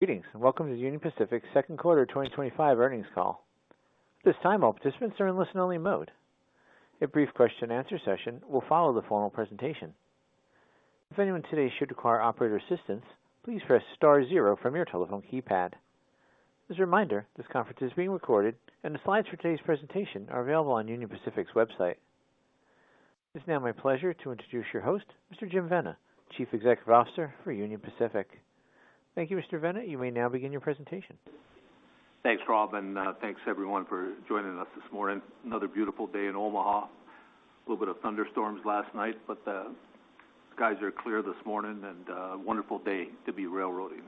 Greetings, and welcome to Union Pacific's second quarter 2025 earnings call. At this time, all participants are in listen-only mode. A brief question-and-answer session will follow the formal presentation. If anyone today should require operator assistance, please press star zero from your telephone keypad. As a reminder, this conference is being recorded, and the slides for today's presentation are available on Union Pacific's website. It is now my pleasure to introduce your host, Mr. Jim Vena, Chief Executive Officer for Union Pacific. Thank you, Mr. Vena. You may now begin your presentation. Thanks, Rob, and thanks everyone for joining us this morning. Another beautiful day in Omaha. A little bit of thunderstorms last night, but the skies are clear this morning, and a wonderful day to be railroading.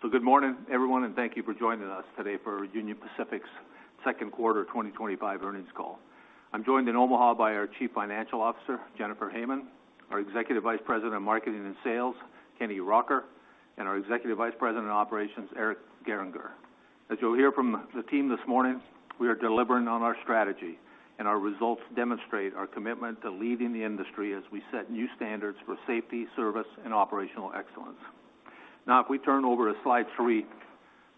So good morning, everyone, and thank you for joining us today for Union Pacific's second quarter 2025 earnings call. I'm joined in Omaha by our Chief Financial Officer, Jennifer Heyman, our Executive Vice President of Marketing and Sales, Kenny Rocker, and our Executive Vice President of Operations, Eric Geringer. As you'll hear from the team this morning, we are delivering on our strategy, and our results demonstrate our commitment to leading the industry as we set new standards for safety, service, and operational excellence. Now, if we turn over to slide 3,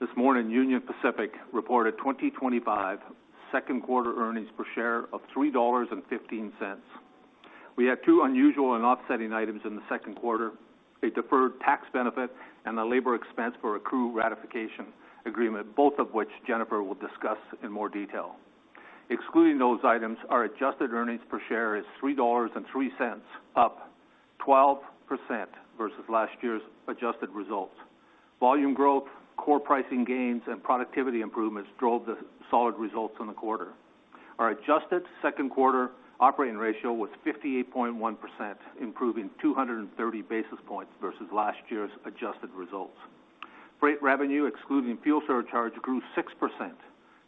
this morning Union Pacific reported 2025 second quarter earnings per share of $3.15. We had two unusual and offsetting items in the second quarter: a deferred tax benefit and a labor expense for a crew ratification agreement, both of which Jennifer will discuss in more detail. Excluding those items, our adjusted earnings per share is $3.03, up 12% versus last year's adjusted results. Volume growth, core pricing gains, and productivity improvements drove the solid results in the quarter. Our adjusted second quarter operating ratio was 58.1%, improving 230 basis points versus last year's adjusted results. Freight revenue, excluding fuel surcharge, grew 6%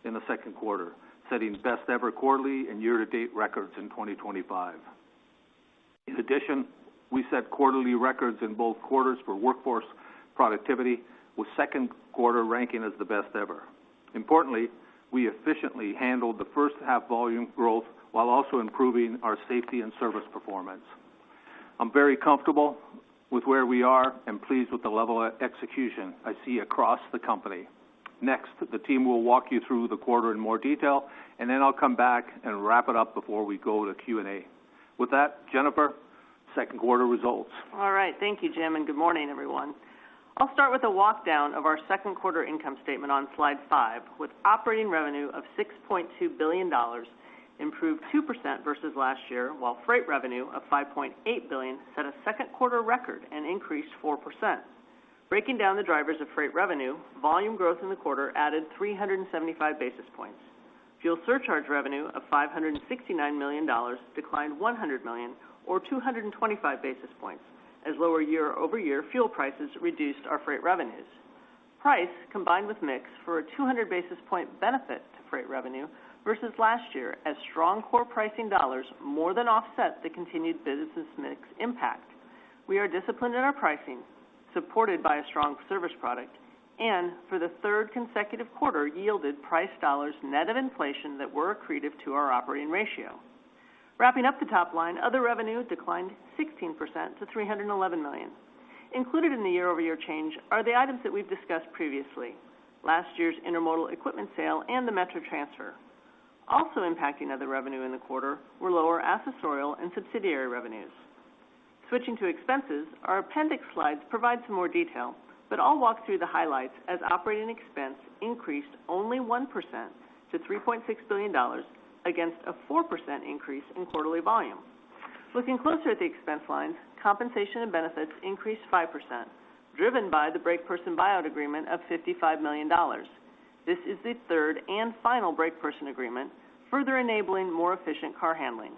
in the second quarter, setting best ever quarterly and year-to-date records in 2025. In addition, we set quarterly records in both quarters for workforce productivity, with second quarter ranking as the best ever. Importantly, we efficiently handled the first half volume growth while also improving our safety and service performance. I'm very comfortable with where we are and pleased with the level of execution I see across the company. Next, the team will walk you through the quarter in more detail, and then I'll come back and wrap it up before we go to Q&A. With that, Jennifer, second quarter results. All right. Thank you, Jim, and good morning, everyone. I'll start with a walk down of our second quarter income statement on slide 5, with operating revenue of $6.2 billion, improved 2% versus last year, while freight revenue of $5.8 billion set a second quarter record and increased 4%. Breaking down the drivers of freight revenue, volume growth in the quarter added 375 basis points. Fuel surcharge revenue of $569 million declined $100 million, or 225 basis points, as lower year-over-year fuel prices reduced our freight revenues. Price, combined with mix, for a 200 basis point benefit to freight revenue versus last year, as strong core pricing dollars more than offset the continued business mix impact. We are disciplined in our pricing, supported by a strong service product, and for the third consecutive quarter yielded price dollars net of inflation that were accretive to our operating ratio. Wrapping up the top line, other revenue declined 16% to $311 million. Included in the year-over-year change are the items that we've discussed previously: last year's intermodal equipment sale and the Metro transfer. Also impacting other revenue in the quarter were lower accessorial and subsidiary revenues. Switching to expenses, our appendix slides provide some more detail, but I'll walk through the highlights as operating expense increased only 1% to $3.6 billion against a 4% increase in quarterly volume. Looking closer at the expense lines, compensation and benefits increased 5%, driven by the brake person buyout agreement of $55 million. This is the third and final brake person agreement, further enabling more efficient car handling.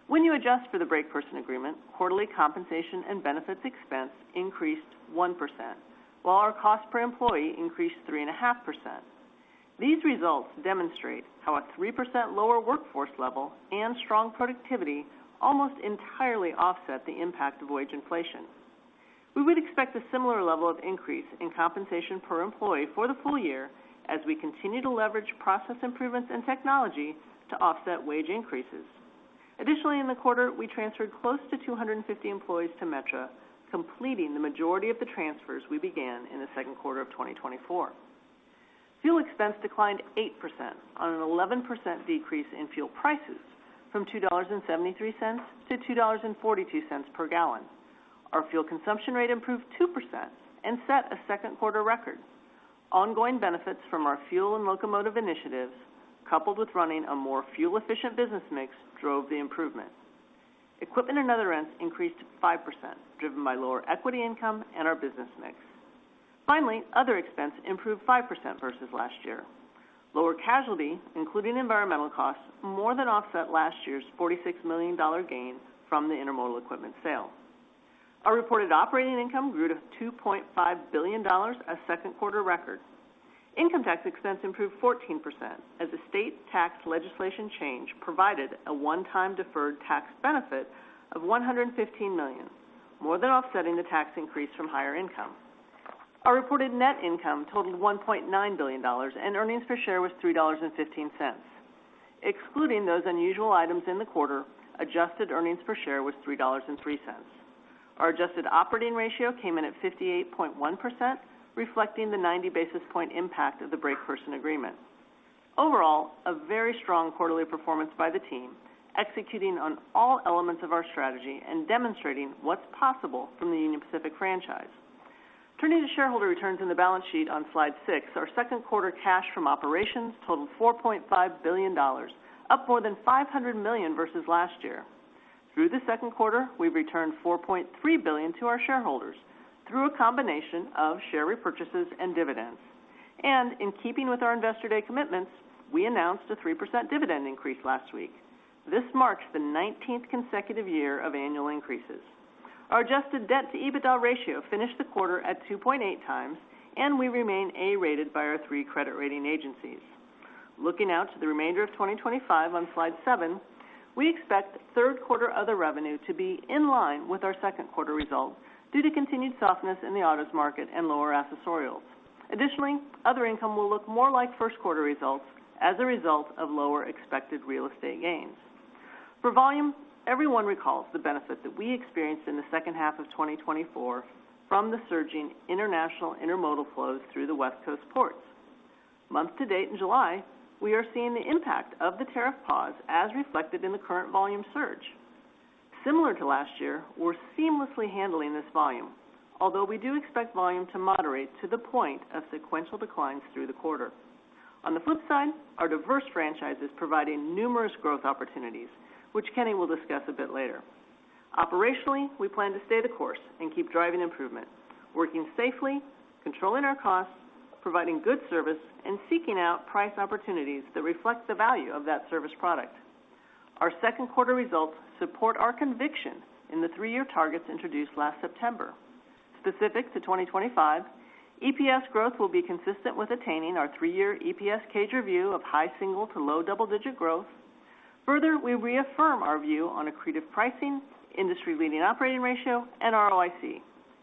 When you adjust for the brake person agreement, quarterly compensation and benefits expense increased 1%, while our cost per employee increased 3.5%. These results demonstrate how a 3% lower workforce level and strong productivity almost entirely offset the impact of wage inflation. We would expect a similar level of increase in compensation per employee for the full year as we continue to leverage process improvements and technology to offset wage increases. Additionally, in the quarter, we transferred close to 250 employees to Metro, completing the majority of the transfers we began in the second quarter of 2024. Fuel expense declined 8% on an 11% decrease in fuel prices from $2.73 to $2.42 per gallon. Our fuel consumption rate improved 2% and set a second quarter record. Ongoing benefits from our fuel and locomotive initiatives, coupled with running a more fuel-efficient business mix, drove the improvement. Equipment and other rents increased 5%, driven by lower equity income and our business mix. Finally, other expense improved 5% versus last year. Lower casualty, including environmental costs, more than offset last year's $46 million gain from the intermodal equipment sale. Our reported operating income grew to $2.5 billion, a second quarter record. Income tax expense improved 14% as a state tax legislation change provided a one-time deferred tax benefit of $115 million, more than offsetting the tax increase from higher income. Our reported net income totaled $1.9 billion and earnings per share was $3.15. Excluding those unusual items in the quarter, adjusted earnings per share was $3.03. Our adjusted operating ratio came in at 58.1%, reflecting the 90 basis point impact of the break person agreement. Overall, a very strong quarterly performance by the team, executing on all elements of our strategy and demonstrating what's possible from the Union Pacific franchise. Turning to shareholder returns in the balance sheet on slide 6, our second quarter cash from operations totaled $4.5 billion, up more than $500 million versus last year. Through the second quarter, we've returned $4.3 billion to our shareholders through a combination of share repurchases and dividends. And in keeping with our Investor Day commitments, we announced a 3% dividend increase last week. This marks the 19th consecutive year of annual increases. Our adjusted debt-to-EBITDA ratio finished the quarter at 2.8 times, and we remain A-rated by our 3 credit rating agencies. Looking out to the remainder of 2025 on slide 7, we expect third quarter other revenue to be in line with our second quarter results due to continued softness in the autos market and lower accessorials. Additionally, other income will look more like first quarter results as a result of lower expected real estate gains. For volume, everyone recalls the benefit that we experienced in the second half of 2024 from the surging international intermodal flows through the West Coast ports. Month to date in July, we are seeing the impact of the tariff pause as reflected in the current volume surge. Similar to last year, we're seamlessly handling this volume, although we do expect volume to moderate to the point of sequential declines through the quarter. On the flip side, our diverse franchise is providing numerous growth opportunities, which Kenny will discuss a bit later. Operationally, we plan to stay the course and keep driving improvement, working safely, controlling our costs, providing good service, and seeking out price opportunities that reflect the value of that service product. Our second quarter results support our conviction in the 3-year targets introduced last September. Specific to 2025, EPS growth will be consistent with attaining our 3-year EPS cage review of high single to low double-digit growth. Further, we reaffirm our view on accretive pricing, industry-leading operating ratio, and ROIC.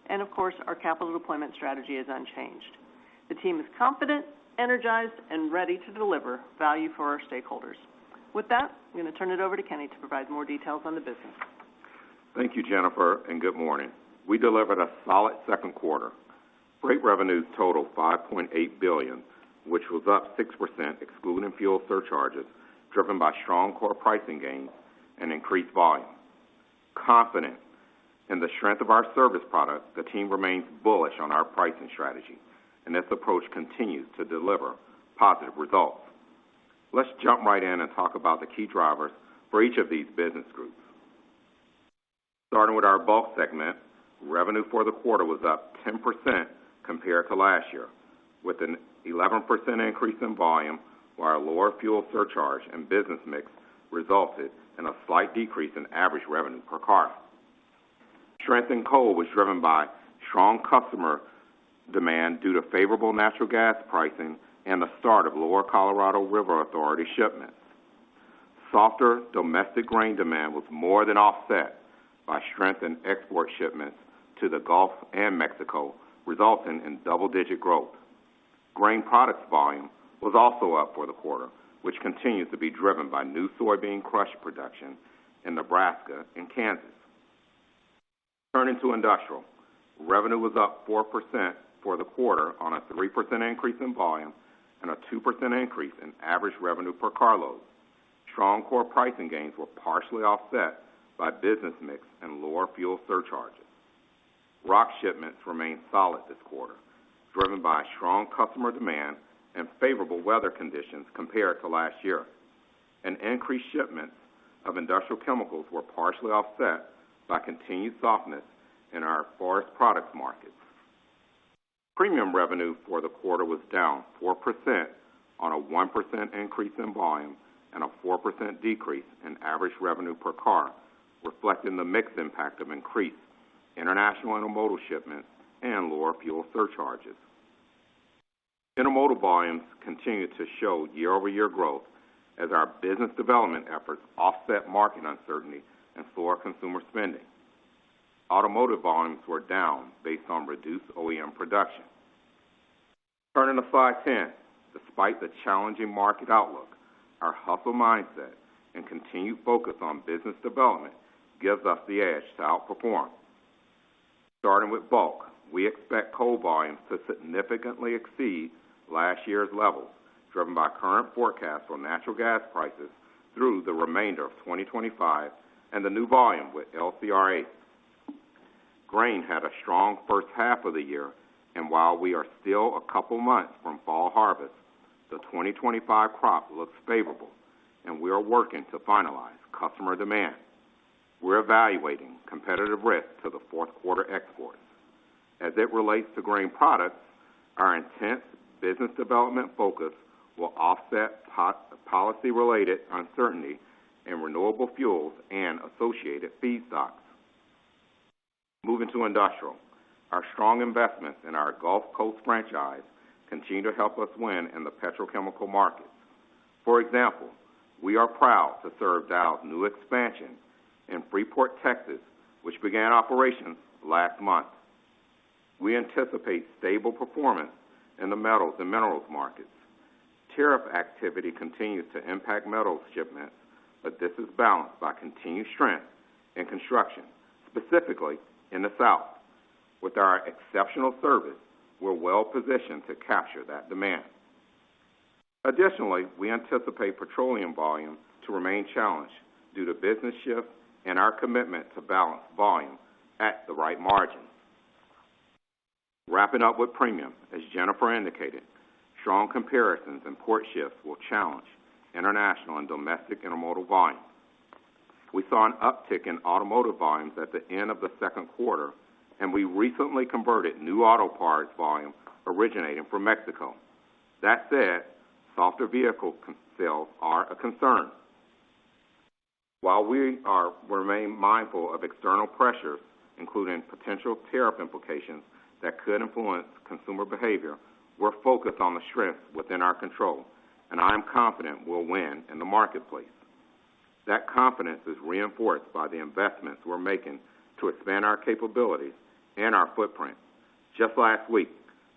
And of course, our capital deployment strategy is unchanged. The team is confident, energized, and ready to deliver value for our stakeholders. With that, I'm going to turn it over to Kenny to provide more details on the business. Thank you, Jennifer, and good morning. We delivered a solid second quarter. Freight revenues totaled $5.8 billion, which was up 6% excluding fuel surcharges, driven by strong core pricing gains and increased volume. Confident in the strength of our service product, the team remains bullish on our pricing strategy, and this approach continues to deliver positive results. Let's jump right in and talk about the key drivers for each of these business groups. Starting with our bulk segment, revenue for the quarter was up 10% compared to last year, with an 11% increase in volume, while our lower fuel surcharge and business mix resulted in a slight decrease in average revenue per car. Strength in coal was driven by strong customer demand due to favorable natural gas pricing and the start of Lower Colorado River Authority shipments. Softer domestic grain demand was more than offset by strength in export shipments to the Gulf and Mexico, resulting in double-digit growth. Grain products volume was also up for the quarter, which continues to be driven by new soybean crush production in Nebraska and Kansas. Turning to industrial, Revenue was up 4% for the quarter on a 3% increase in volume and a 2% increase in average revenue per carload. Strong core pricing gains were partially offset by business mix and lower fuel surcharges. Rock shipments remained solid this quarter, driven by strong customer demand and favorable weather conditions compared to last year. And increased shipments of industrial chemicals were partially offset by continued softness in our forest products markets. Premium revenue for the quarter was down 4% on a 1% increase in volume and a 4% decrease in average revenue per car, reflecting the mixed impact of increased international intermodal shipments and lower fuel surcharges. Intermodal volumes continue to show year-over-year growth as our business development efforts offset market uncertainty and slower consumer spending. Automotive volumes were down based on reduced OEM production. Turning to slide 10, despite the challenging market outlook, our hustle mindset and continued focus on business development gives us the edge to outperform. Starting with bulk, we expect coal volumes to significantly exceed last year's levels, driven by current forecasts for natural gas prices through the remainder of 2025 and the new volume with LCRA. Grain had a strong first half of the year, and while we are still a couple months from fall harvest, the 2025 crop looks favorable, and we are working to finalize customer demand. We're evaluating competitive risk to the fourth quarter exports. As it relates to grain products, our intense business development focus will offset policy-related uncertainty in renewable fuels and associated feedstocks. Moving to industrial, our strong investments in our Gulf Coast franchise continue to help us win in the petrochemical markets. For example, we are proud to serve Dow's new expansion in Freeport, Texas, which began operations last month. We anticipate stable performance in the metals and minerals markets. Tariff activity continues to impact metals shipments, but this is balanced by continued strength in construction, specifically in the South. With our exceptional service, we're well positioned to capture that demand. Additionally, we anticipate petroleum volume to remain challenged due to business shifts and our commitment to balance volume at the right margin. Wrapping up with premium, as Jennifer indicated, strong comparisons and port shifts will challenge international and domestic intermodal volume. We saw an uptick in automotive volumes at the end of the second quarter, and we recently converted new auto parts volume originating from Mexico. That said, softer vehicle sales are a concern. While we remain mindful of external pressures, including potential tariff implications that could influence consumer behavior, we're focused on the strengths within our control, and I am confident we'll win in the marketplace. That confidence is reinforced by the investments we're making to expand our capabilities and our footprint. Just last week,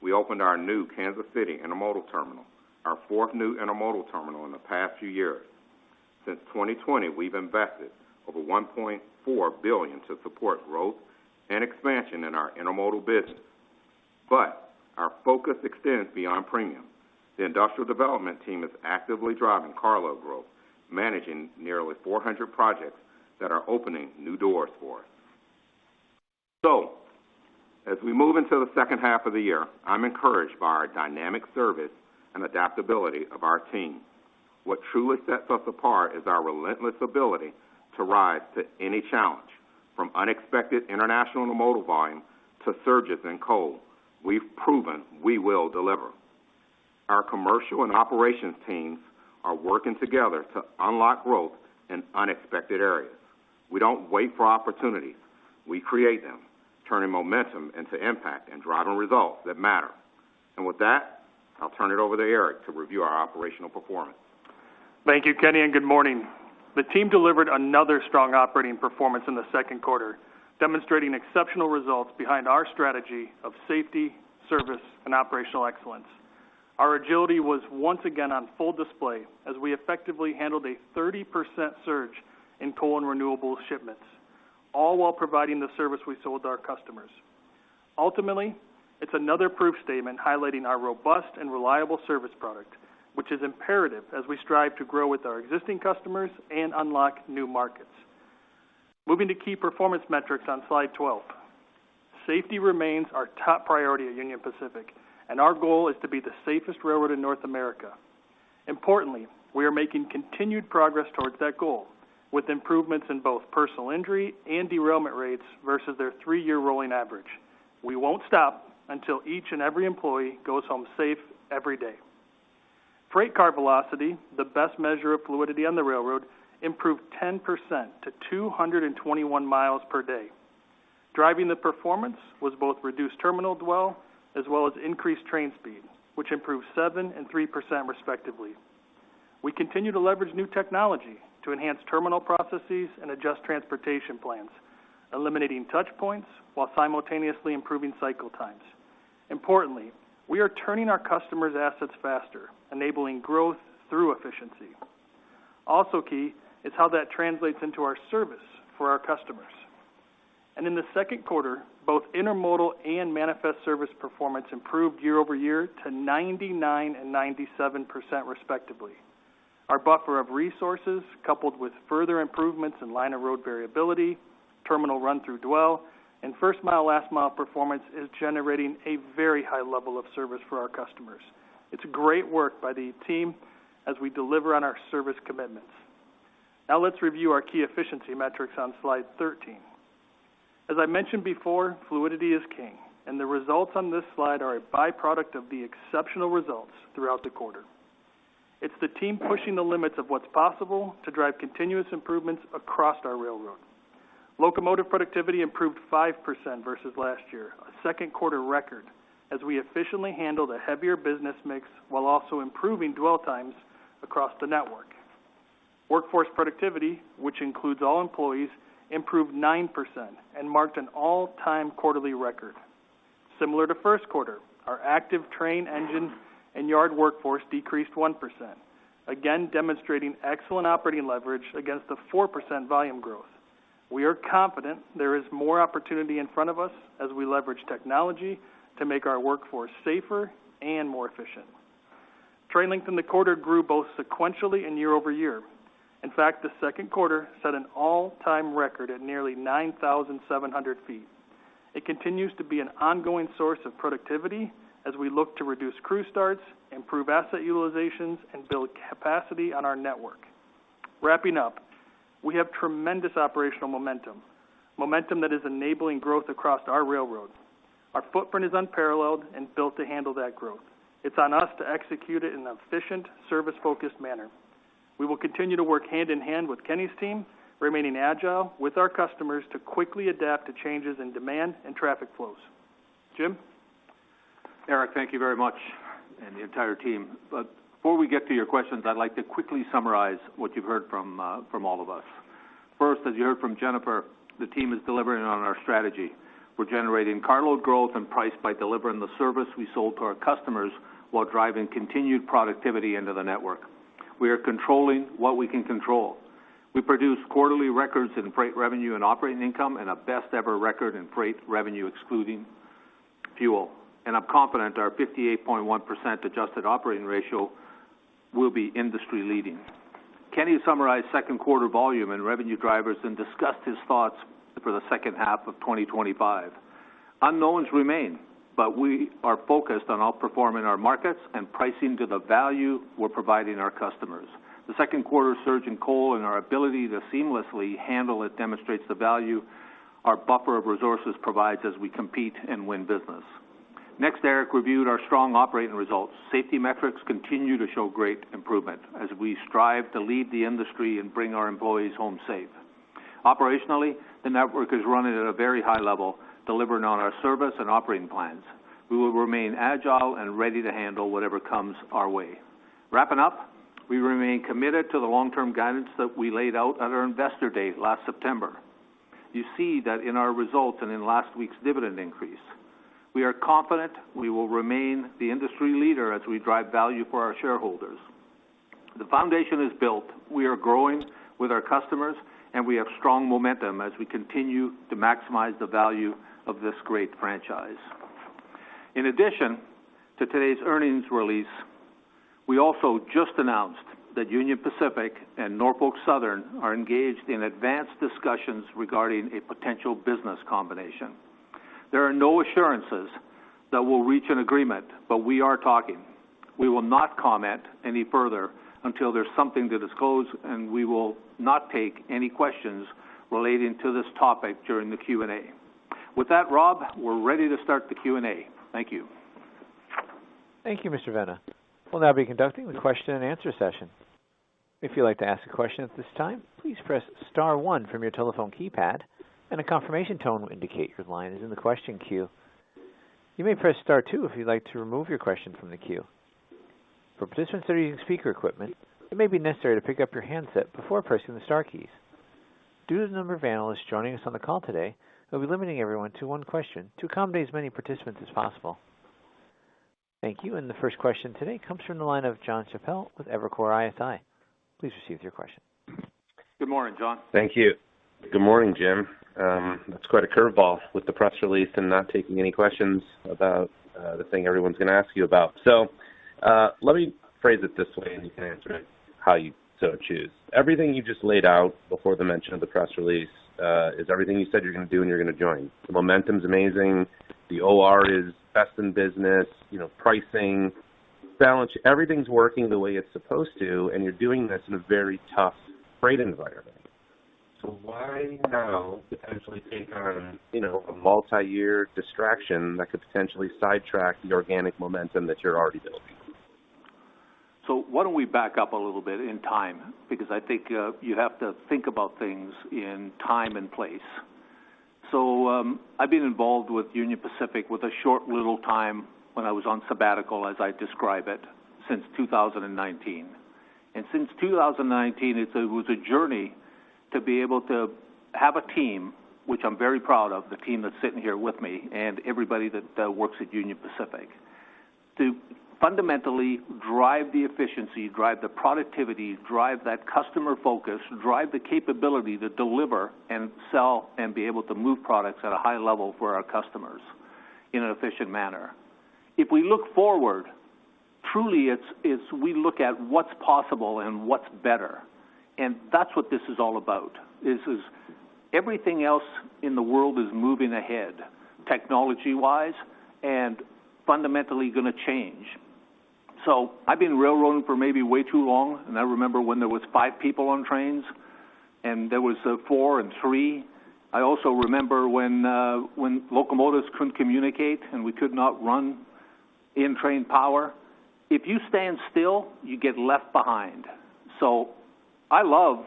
we opened our new Kansas City intermodal terminal, our fourth new intermodal terminal in the past few years. Since 2020, we've invested over $1.4 billion to support growth and expansion in our intermodal business. But our focus extends beyond premium. The industrial development team is actively driving carload growth, managing nearly 400 projects that are opening new doors for us. So, as we move into the second half of the year, I'm encouraged by our dynamic service and adaptability of our team. What truly sets us apart is our relentless ability to rise to any challenge, from unexpected international intermodal volume to surges in coal. We've proven we will deliver. Our commercial and operations teams are working together to unlock growth in unexpected areas. We don't wait for opportunities. We create them, turning momentum into impact and driving results that matter. And with that, I'll turn it over to Eric to review our operational performance. Thank you, Kenny, and good morning. The team delivered another strong operating performance in the second quarter, demonstrating exceptional results behind our strategy of safety, service, and operational excellence. Our agility was once again on full display as we effectively handled a 30% surge in coal and renewable shipments, all while providing the service we sold to our customers. Ultimately, it's another proof statement highlighting our robust and reliable service product, which is imperative as we strive to grow with our existing customers and unlock new markets. Moving to key performance metrics on slide 12. Safety remains our top priority at Union Pacific, and our goal is to be the safest railroad in North America. Importantly, we are making continued progress towards that goal, with improvements in both personal injury and derailment rates versus their 3-year rolling average. We won't stop until each and every employee goes home safe every day. Freight car velocity, the best measure of fluidity on the railroad, improved 10% to 221 miles per day. Driving the performance was both reduced terminal dwell as well as increased train speed, which improved 7% and 3% respectively. We continue to leverage new technology to enhance terminal processes and adjust transportation plans, eliminating touch points while simultaneously improving cycle times. Importantly, we are turning our customers' assets faster, enabling growth through efficiency. Also key is how that translates into our service for our customers. And in the second quarter, both intermodal and manifest service performance improved year over year to 99% and 97% respectively. Our buffer of resources, coupled with further improvements in line of road variability, terminal run-through dwell, and first mile, last mile performance is generating a very high level of service for our customers. It's great work by the team as we deliver on our service commitments. Now let's review our key efficiency metrics on slide 13. As I mentioned before, fluidity is king, and the results on this slide are a byproduct of the exceptional results throughout the quarter. It's the team pushing the limits of what's possible to drive continuous improvements across our railroad. Locomotive productivity improved 5% versus last year, a second quarter record, as we efficiently handled a heavier business mix while also improving dwell times across the network. Workforce productivity, which includes all employees, improved 9% and marked an all-time quarterly record. Similar to first quarter, our active train, engine, and yard workforce decreased 1%, again demonstrating excellent operating leverage against the 4% volume growth. We are confident there is more opportunity in front of us as we leverage technology to make our workforce safer and more efficient. Train length in the quarter grew both sequentially and year over year. In fact, the second quarter set an all-time record at nearly 9,700 feet. It continues to be an ongoing source of productivity as we look to reduce crew starts, improve asset utilizations, and build capacity on our network. Wrapping up, we have tremendous operational momentum that is enabling growth across our railroad. Our footprint is unparalleled and built to handle that growth. It's on us to execute it in an efficient, service-focused manner. We will continue to work hand in hand with Kenny's team, remaining agile with our customers to quickly adapt to changes in demand and traffic flows. Jim? Eric, thank you very much, and the entire team. But before we get to your questions, I'd like to quickly summarize what you've heard from all of us. First, as you heard from Jennifer, the team is delivering on our strategy. We're generating carload growth and price by delivering the service we sold to our customers while driving continued productivity into the network. We are controlling what we can control. We produced quarterly records in freight revenue and operating income and a best-ever record in freight revenue excluding fuel. And I'm confident our 58.1% adjusted operating ratio will be industry-leading. Kenny summarized second quarter volume and revenue drivers and discussed his thoughts for the second half of 2025. Unknowns remain, but we are focused on outperforming our markets and pricing to the value we're providing our customers. The second quarter surge in coal and our ability to seamlessly handle it demonstrates the value our buffer of resources provides as we compete and win business. Next, Eric reviewed our strong operating results. Safety metrics continue to show great improvement as we strive to lead the industry and bring our employees home safe. Operationally, the network is running at a very high level, delivering on our service and operating plans. We will remain agile and ready to handle whatever comes our way. Wrapping up, we remain committed to the long-term guidance that we laid out at our Investor Day last September. You see that in our results and in last week's dividend increase. We are confident we will remain the industry leader as we drive value for our shareholders. The foundation is built. We are growing with our customers, and we have strong momentum as we continue to maximize the value of this great franchise. In addition to today's earnings release, we also just announced that Union Pacific and Norfolk Southern are engaged in advanced discussions regarding a potential business combination. There are no assurances that we'll reach an agreement, but we are talking. We will not comment any further until there's something to disclose, and we will not take any questions relating to this topic during the Q&A. With that, Rob, we're ready to start the Q&A. Thank you. Thank you, Mr. Vena. We'll now be conducting the question and answer session. If you'd like to ask a question at this time, please press star 1 from your telephone keypad, and a confirmation tone will indicate your line is in the question queue. You may press star 2 if you'd like to remove your question from the queue. For participants that are using speaker equipment, it may be necessary to pick up your handset before pressing the star keys. Due to the number of analysts joining us on the call today, we'll be limiting everyone to one question to accommodate as many participants as possible. Thank you, and the first question today comes from the line of Jon Chappell with Evercore ISI. Please proceed with your question. Good morning, John. Thank you. Good morning, Jim. That's quite a curveball with the press release and not taking any questions about the thing everyone's going to ask you about. So let me phrase it this way, and you can answer it how you so choose. Everything you just laid out before the mention of the press release is everything you said you're going to do and you're going to join. The momentum's amazing. The OR is best in business. Pricing, balance, everything's working the way it's supposed to, and you're doing this in a very tough freight environment. So why now potentially take on, a multi-year distraction that could potentially sidetrack the organic momentum that you're already building? So why don't we back up a little bit in time, because I think you have to think about things in time and place. So I've been involved with Union Pacific with a short little time when I was on sabbatical, as I describe it, since 2019. And since 2019, it was a journey to be able to have a team, which I'm very proud of, the team that's sitting here with me, and everybody that works at Union Pacific, to fundamentally drive the efficiency, drive the productivity, drive that customer focus, drive the capability to deliver and sell and be able to move products at a high level for our customers in an efficient manner. If we look forward, truly it's we look at what's possible and what's better. And that's what this is all about. Is everything else in the world is moving ahead, technology-wise, and fundamentally going to change. So I've been railroading for maybe way too long, and I remember when there was 5 people on trains, and there was 4 and 3. I also remember when locomotives couldn't communicate and we could not run in train power. If you stand still, you get left behind. So I love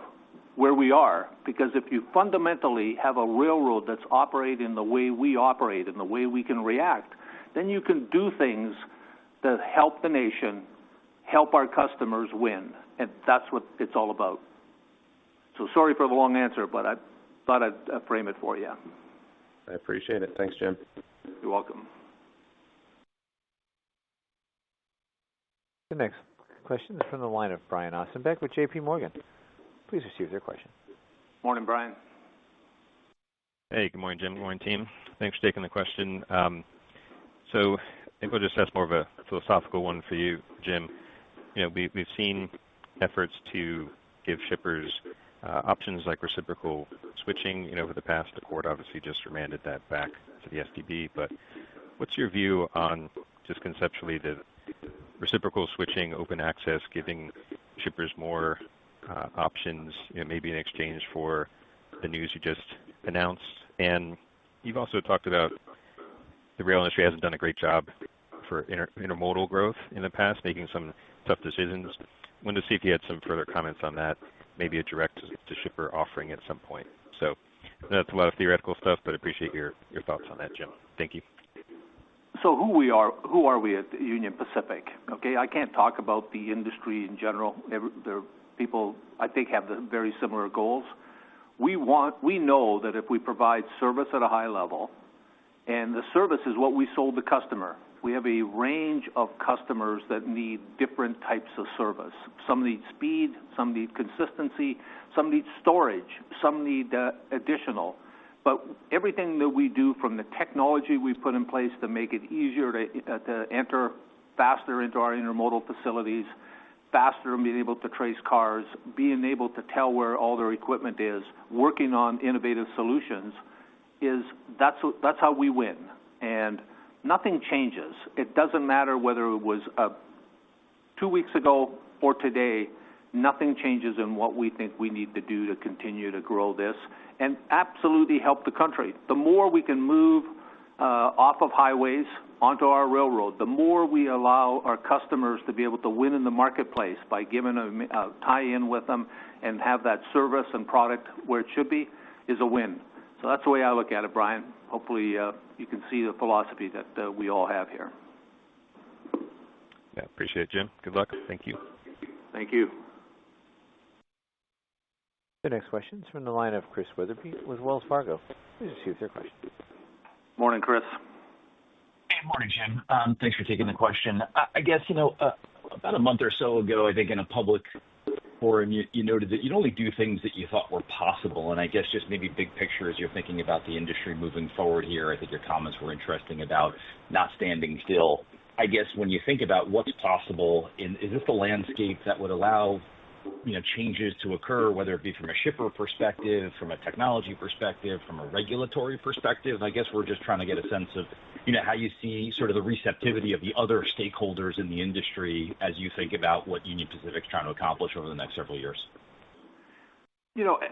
where we are, because if you fundamentally have a railroad that's operating the way we operate and the way we can react, then you can do things that help the nation, help our customers win, and that's what it's all about. So sorry for the long answer, but I thought I'd frame it for you. I appreciate it. Thanks, Jim. You're welcome. The next question is from the line of Brian Ossenbeck with J.P. Morgan. Please proceed with your question. Morning, Brian. Hey, good morning, Jim. Good morning, team. Thanks for taking the question. So I think we'll just ask more of a philosophical one for you, Jim. We've seen efforts to give shippers options like reciprocal switching, over the past. The court obviously just remanded that back to the STB. But what's your view on just conceptually the reciprocal switching, open access, giving shippers more options, maybe in exchange for the news you just announced? And you've also talked about the rail industry hasn't done a great job for intermodal growth in the past, making some tough decisions. I wanted to see if you had some further comments on that, maybe a direct-to-shipper offering at some point. So that's a lot of theoretical stuff, but I appreciate your thoughts on that, Jim. Thank you. So who are we at Union Pacific? Okay, I can't talk about the industry in general. There are people, I think, have the very similar goals. We know that if we provide service at a high level, and the service is what we sold the customer. We have a range of customers that need different types of service. Some need speed, some need consistency, some need storage, some need additional. But everything that we do, from the technology we put in place to make it easier to enter faster into our intermodal facilities, faster in being able to trace cars, being able to tell where all their equipment is, working on innovative solutions, that's how we win. And nothing changes. It doesn't matter whether it was 2 weeks ago or today. Nothing changes in what we think we need to do to continue to grow this and absolutely help the country. The more we can move off of highways onto our railroad, the more we allow our customers to be able to win in the marketplace by giving them a tie-in with them and have that service and product where it should be, is a win. So that's the way I look at it, Brian. Hopefully you can see the philosophy that we all have here. Yeah, appreciate it, Jim. Good luck. Thank you. Thank you. The next question is from the line of Chris Wetherbee with Wells Fargo. Please proceed with your question. Morning, Chris. Hey, morning, Jim. Thanks for taking the question. I guess, about a month or so ago, I think in a public forum, you noted that you'd only do things that you thought were possible. And I guess just maybe big picture as you're thinking about the industry moving forward here, I think your comments were interesting about not standing still. I guess when you think about what's possible, is this the landscape that would allow changes to occur, whether it be from a shipper perspective, from a technology perspective, from a regulatory perspective? I guess we're just trying to get a sense of, how you see sort of the receptivity of the other stakeholders in the industry as you think about what Union Pacific's trying to accomplish over the next several years.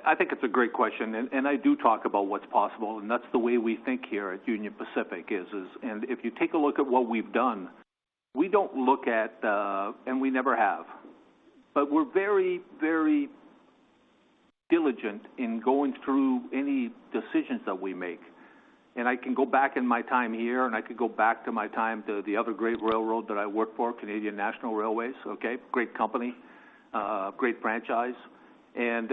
I think it's a great question, and I do talk about what's possible, and that's the way we think here at Union Pacific and if you take a look at what we've done, we don't look at, and we never have, but we're very, very diligent in going through any decisions that we make. And I can go back in my time here, and I could go back to my time to the other great railroad that I worked for, Canadian National Railways, okay? Great company, great franchise. And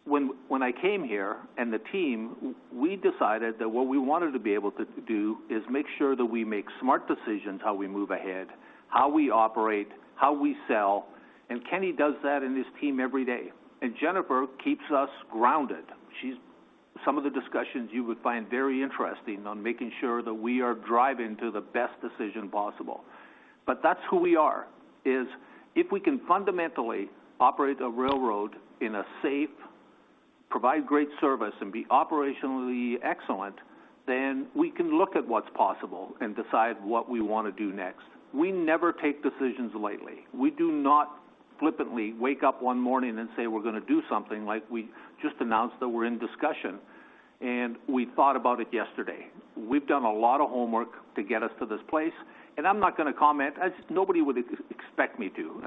when I came here and the team, we decided that what we wanted to be able to do is make sure that we make smart decisions how we move ahead, how we operate, how we sell. And Kenny does that in his team every day. And Jennifer keeps us grounded. Some of the discussions you would find very interesting on making sure that we are driving to the best decision possible. But that's who we are, is if we can fundamentally operate a railroad in a safe, provide great service, and be operationally excellent, then we can look at what's possible and decide what we want to do next. We never take decisions lightly. We do not flippantly wake up one morning and say we're going to do something like we just announced that we're in discussion, and we thought about it yesterday. We've done a lot of homework to get us to this place, and I'm not going to comment, as nobody would expect me to.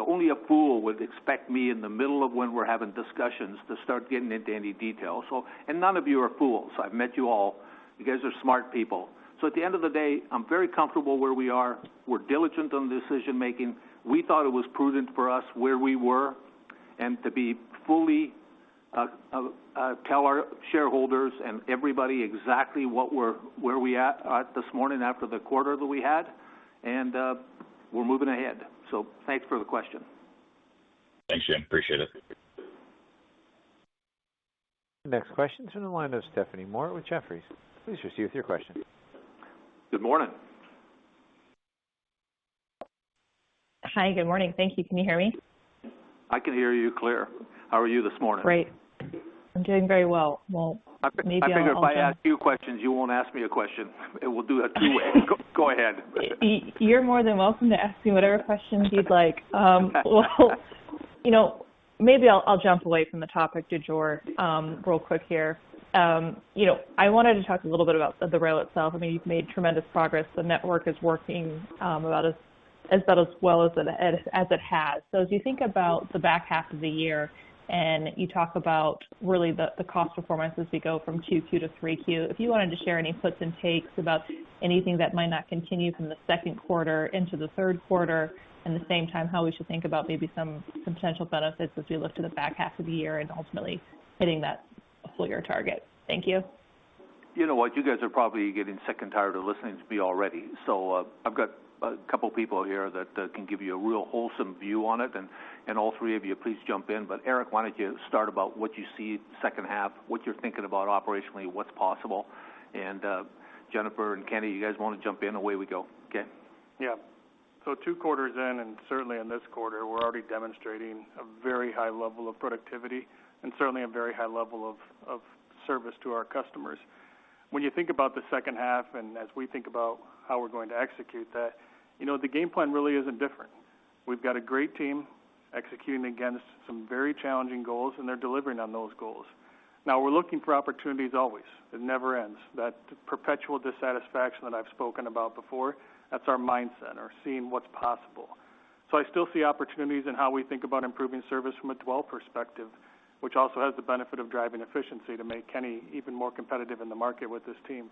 Only a fool would expect me in the middle of when we're having discussions to start getting into any detail. And none of you are fools. I've met you all. You guys are smart people. So at the end of the day, I'm very comfortable where we are. We're diligent on decision making. We thought it was prudent for us where we were and to be fully tell our shareholders and everybody exactly where we at this morning after the quarter that we had, and we're moving ahead. So thanks for the question. Thanks, Jim. Appreciate it. Next question is from the line of Stephanie Moore with Jefferies. Please proceed with your question. Good morning. Hi, good morning. Thank you. Can you hear me? I can hear you clear. How are you this morning? Great. I'm doing very well. Well, I figure if I ask you questions, you won't ask me a question. We'll do it two-way. Go ahead. You're more than welcome to ask me whatever questions you'd like. Maybe I'll jump away from the topic du jour real quick here. I wanted to talk a little bit about the rail itself. I mean, you've made tremendous progress. The network is working about as well as it has. So as you think about the back half of the year, and you talk about really the cost performance as we go from 2Q to 3Q, if you wanted to share any puts and takes about anything that might not continue from the second quarter into the third quarter, and at the same time how we should think about maybe some potential benefits as we look to the back half of the year and ultimately hitting that full year target. Thank you. You know what? You guys are probably getting sick and tired of listening to me already. So I've got a couple people here that can give you a real wholesome view on it, and all three of you, please jump in. But Eric, why don't you start about what you see second half, what you're thinking about operationally, what's possible, and Jennifer and Kenny, you guys want to jump in? Away we go. Okay. Yeah. So 2 quarters in, and certainly in this quarter, we're already demonstrating a very high level of productivity and certainly a very high level of service to our customers. When you think about the second half, and as we think about how we're going to execute that, the game plan really isn't different. We've got a great team executing against some very challenging goals, and they're delivering on those goals. Now, we're looking for opportunities always. It never ends. That perpetual dissatisfaction that I've spoken about before, that's our mindset, or seeing what's possible. So I still see opportunities in how we think about improving service from a dwell perspective, which also has the benefit of driving efficiency to make Kenny even more competitive in the market with this team.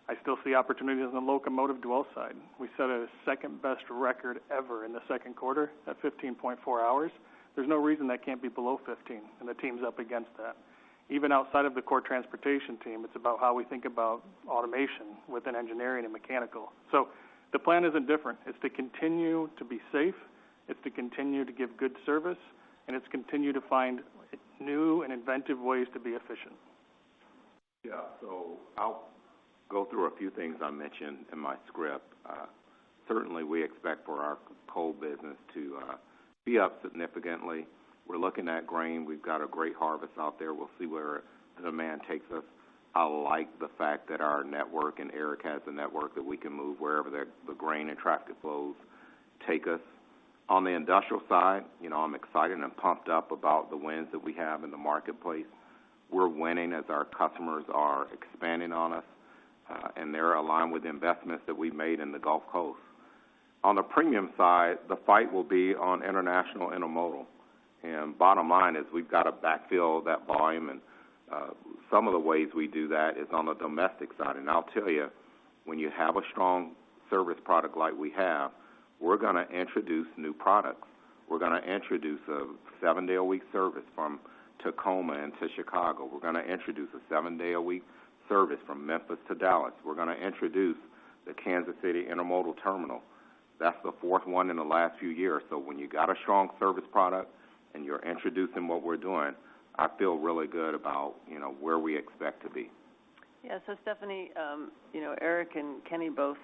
I still see opportunities on the locomotive dwell side. We set a second-best record ever in the second quarter at 15.4 hours. There's no reason that can't be below 15, and the team's up against that. Even outside of the core transportation team, it's about how we think about automation within engineering and mechanical. So the plan isn't different. It's to continue to be safe, it's to continue to give good service, and it's continue to find new and inventive ways to be efficient. Yeah, so I'll go through a few things I mentioned in my script. Certainly we expect for our coal business to be up significantly. We're looking at grain. We've got a great harvest out there. We'll see where the demand takes us. I like the fact that our network, and Eric has a network that we can move wherever the grain and traffic flows take us. On the industrial side, I'm excited and pumped up about the wins that we have in the marketplace. We're winning as our customers are expanding on us, and they're aligned with the investments that we've made in the Gulf Coast. On the premium side, the fight will be on international intermodal. And bottom line is we've got to backfill that volume, and some of the ways we do that is on the domestic side. And I'll tell you, when you have a strong service product like we have, we're going to introduce new products. We're going to introduce a 7-day-a-week service from Tacoma into Chicago. We're going to introduce a 7-day-a-week service from Memphis to Dallas. We're going to introduce the Kansas City Intermodal Terminal. That's the 4th one in the last few years. So when you got a strong service product and you're introducing what we're doing, I feel really good about, where we expect to be. Yeah, so Stephanie, Eric and Kenny both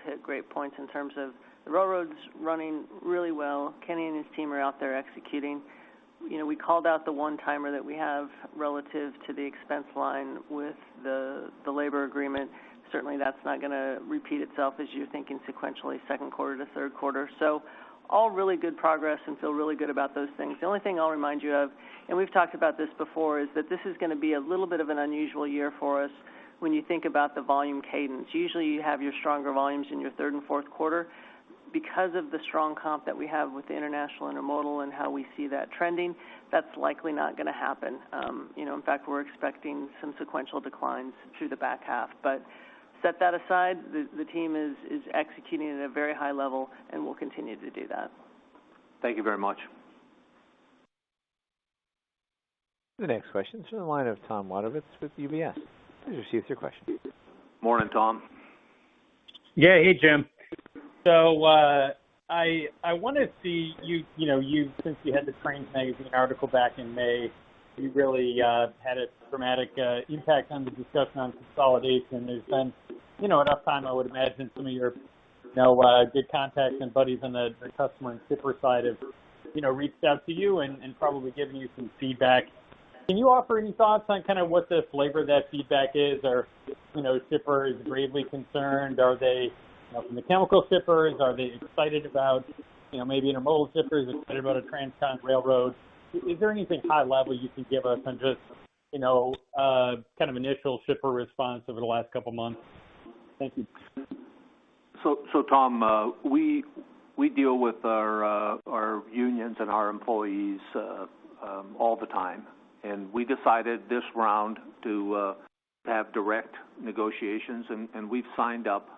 hit great points in terms of the railroad's running really well. Kenny and his team are out there executing. We called out the one-timer that we have relative to the expense line with the labor agreement. Certainly that's not going to repeat itself as you're thinking sequentially second quarter to third quarter. So all really good progress and feel really good about those things. The only thing I'll remind you of, and we've talked about this before, is that this is going to be a little bit of an unusual year for us when you think about the volume cadence. Usually you have your stronger volumes in your third and fourth quarter. Because of the strong comp that we have with the international intermodal and how we see that trending, that's likely not going to happen. In fact, we're expecting some sequential declines through the back half. But set that aside, the team is executing at a very high level and will continue to do that. Thank you very much. The next question is from the line of Tom Wadewitz with UBS. Please receive your question. Morning, Tom. Yeah, hey, Jim. So I want to see you since you had the Trains Magazine article back in May, you really had a dramatic impact on the discussion on consolidation. There's been, enough time, I would imagine some of your, good contacts and buddies on the customer and shipper side have, reached out to you and probably given you some feedback. Can you offer any thoughts on kind of what the flavor of that feedback is? Are, shippers gravely concerned? Are they, from the chemical shippers, are they excited about, maybe intermodal shippers, excited about a transcon railroad? Is there anything high level you can give us on just, kind of initial shipper response over the last couple months? Thank you. So Tom, we deal with our unions and our employees all the time, and we decided this round to have direct negotiations, and we've signed up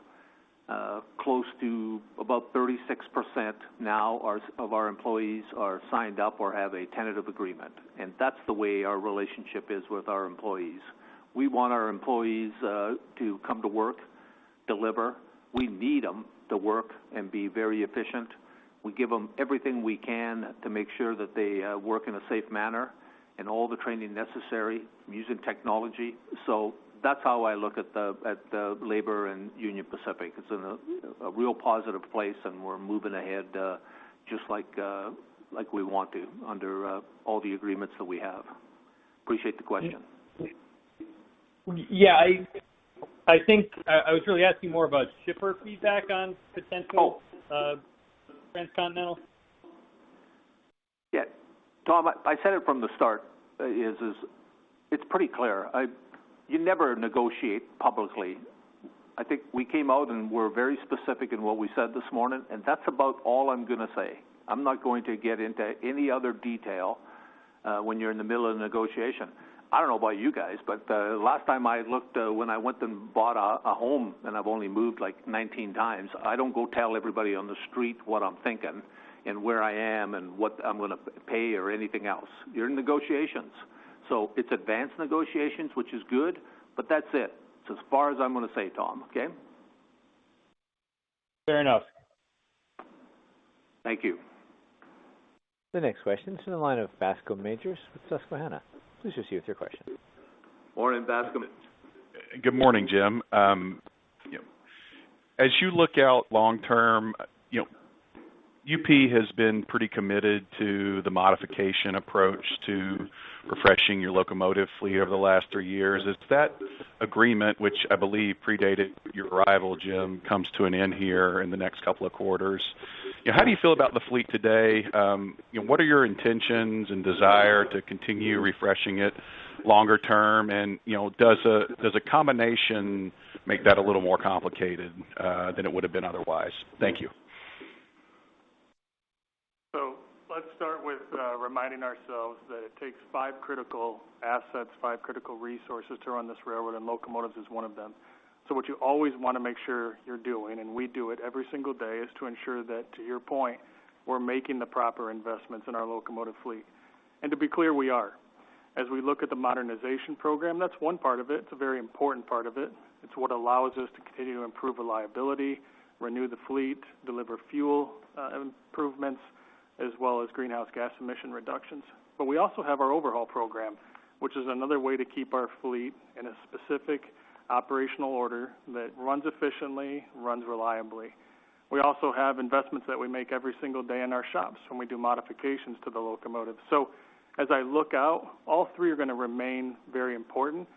close to about 36% now of our employees are signed up or have a tentative agreement, and that's the way our relationship is with our employees. We want our employees to come to work, deliver. We need them to work and be very efficient. We give them everything we can to make sure that they work in a safe manner and all the training necessary using technology. So that's how I look at the labor and Union Pacific. It's in a real positive place, and we're moving ahead just like we want to under all the agreements that we have. Appreciate the question. Yeah, I think I was really asking more about shipper feedback on potential transcontinental. Yeah, Tom, I said it from the start. It's pretty clear. You never negotiate publicly. I think we came out and were very specific in what we said this morning, and that's about all I'm going to say. I'm not going to get into any other detail when you're in the middle of a negotiation. I don't know about you guys, but last time I looked, when I went and bought a home, and I've only moved like 19 times, I don't go tell everybody on the street what I'm thinking and where I am and what I'm going to pay or anything else. You're in negotiations. So it's advanced negotiations, which is good, but that's it. It's as far as I'm going to say, Tom, okay? Fair enough. Thank you. The next question is in the line of Bascome Majors with Susquehanna. Please proceed with your question. Morning, Bascome. Good morning, Jim. As you look out long term, UP has been pretty committed to the modification approach to refreshing your locomotive fleet over the last 3 years. Is that agreement, which I believe predated your arrival, Jim, comes to an end here in the next couple of quarters? How do you feel about the fleet today? What are your intentions and desire to continue refreshing it longer term? And does a combination make that a little more complicated than it would have been otherwise? Thank you. So let's start with reminding ourselves that it takes 5 critical assets, 5 critical resources to run this railroad, and locomotives is one of them. So what you always want to make sure you're doing, and we do it every single day, is to ensure that, to your point, we're making the proper investments in our locomotive fleet. And to be clear, we are. As we look at the modernization program, that's one part of it. It's a very important part of it. It's what allows us to continue to improve reliability, renew the fleet, deliver fuel improvements, as well as greenhouse gas emission reductions. But we also have our overhaul program, which is another way to keep our fleet in a specific operational order that runs efficiently, runs reliably. We also have investments that we make every single day in our shops when we do modifications to the locomotive. So as I look out, all 3 are going to remain very important.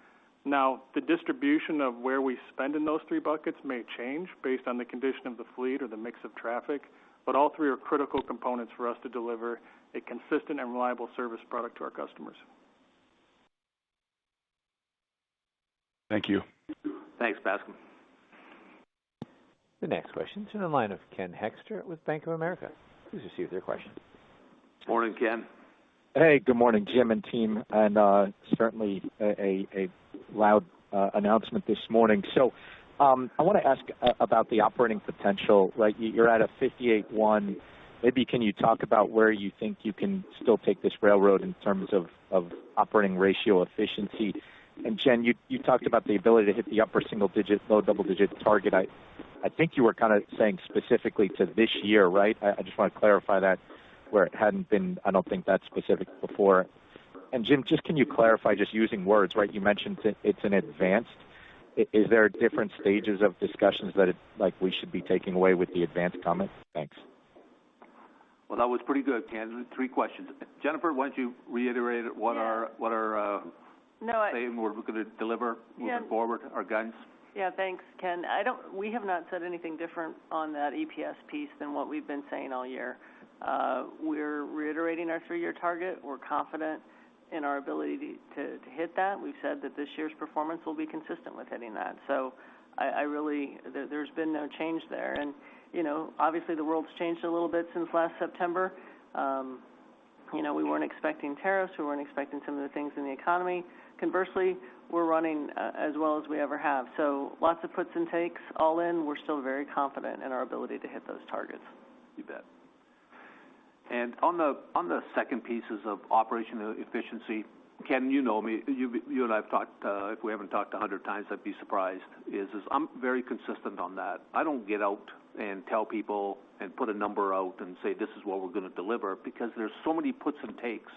Now, the distribution of where we spend in those 3 buckets may change based on the condition of the fleet or the mix of traffic, but all 3 are critical components for us to deliver a consistent and reliable service product to our customers. Thank you. Thanks, Bascome. The next question is in the line of Ken Hoexter with Bank of America. Please proceed with your question. Morning, Ken. Hey, good morning, Jim and team, and certainly a loud announcement this morning. So I want to ask about the operating potential, right? You're at a 58.1. Maybe can you talk about where you think you can still take this railroad in terms of operating ratio efficiency? And Jen, you talked about the ability to hit the upper single digit, low double digit target. I think you were kind of saying specifically to this year, right? I just want to clarify that where it hadn't been, I don't think that specific before. And Jim, just can you clarify, just using words, right? You mentioned it's an advanced. Is there different stages of discussions that we should be taking away with the advanced comment? Thanks. Well, that was pretty good, Ken. 3 questions. Jennifer, why don't you reiterate what our saying we're going to deliver moving forward, our guidance? Yeah, thanks, Ken. We have not said anything different on that EPS piece than what we've been saying all year. We're reiterating our 3-year target. We're confident in our ability to hit that. We've said that this year's performance will be consistent with hitting that. So there's been no change there. And, obviously the world's changed a little bit since last September. We weren't expecting tariffs. We weren't expecting some of the things in the economy. Conversely, we're running as well as we ever have. So lots of puts and takes. All in, we're still very confident in our ability to hit those targets. You bet. And on the second pieces of operational efficiency, Ken, you know me. You and I have talked. If we haven't talked 100 times, I'd be surprised. Is I'm very consistent on that. I don't get out and tell people and put a number out and say this is what we're going to deliver, because there's so many puts and takes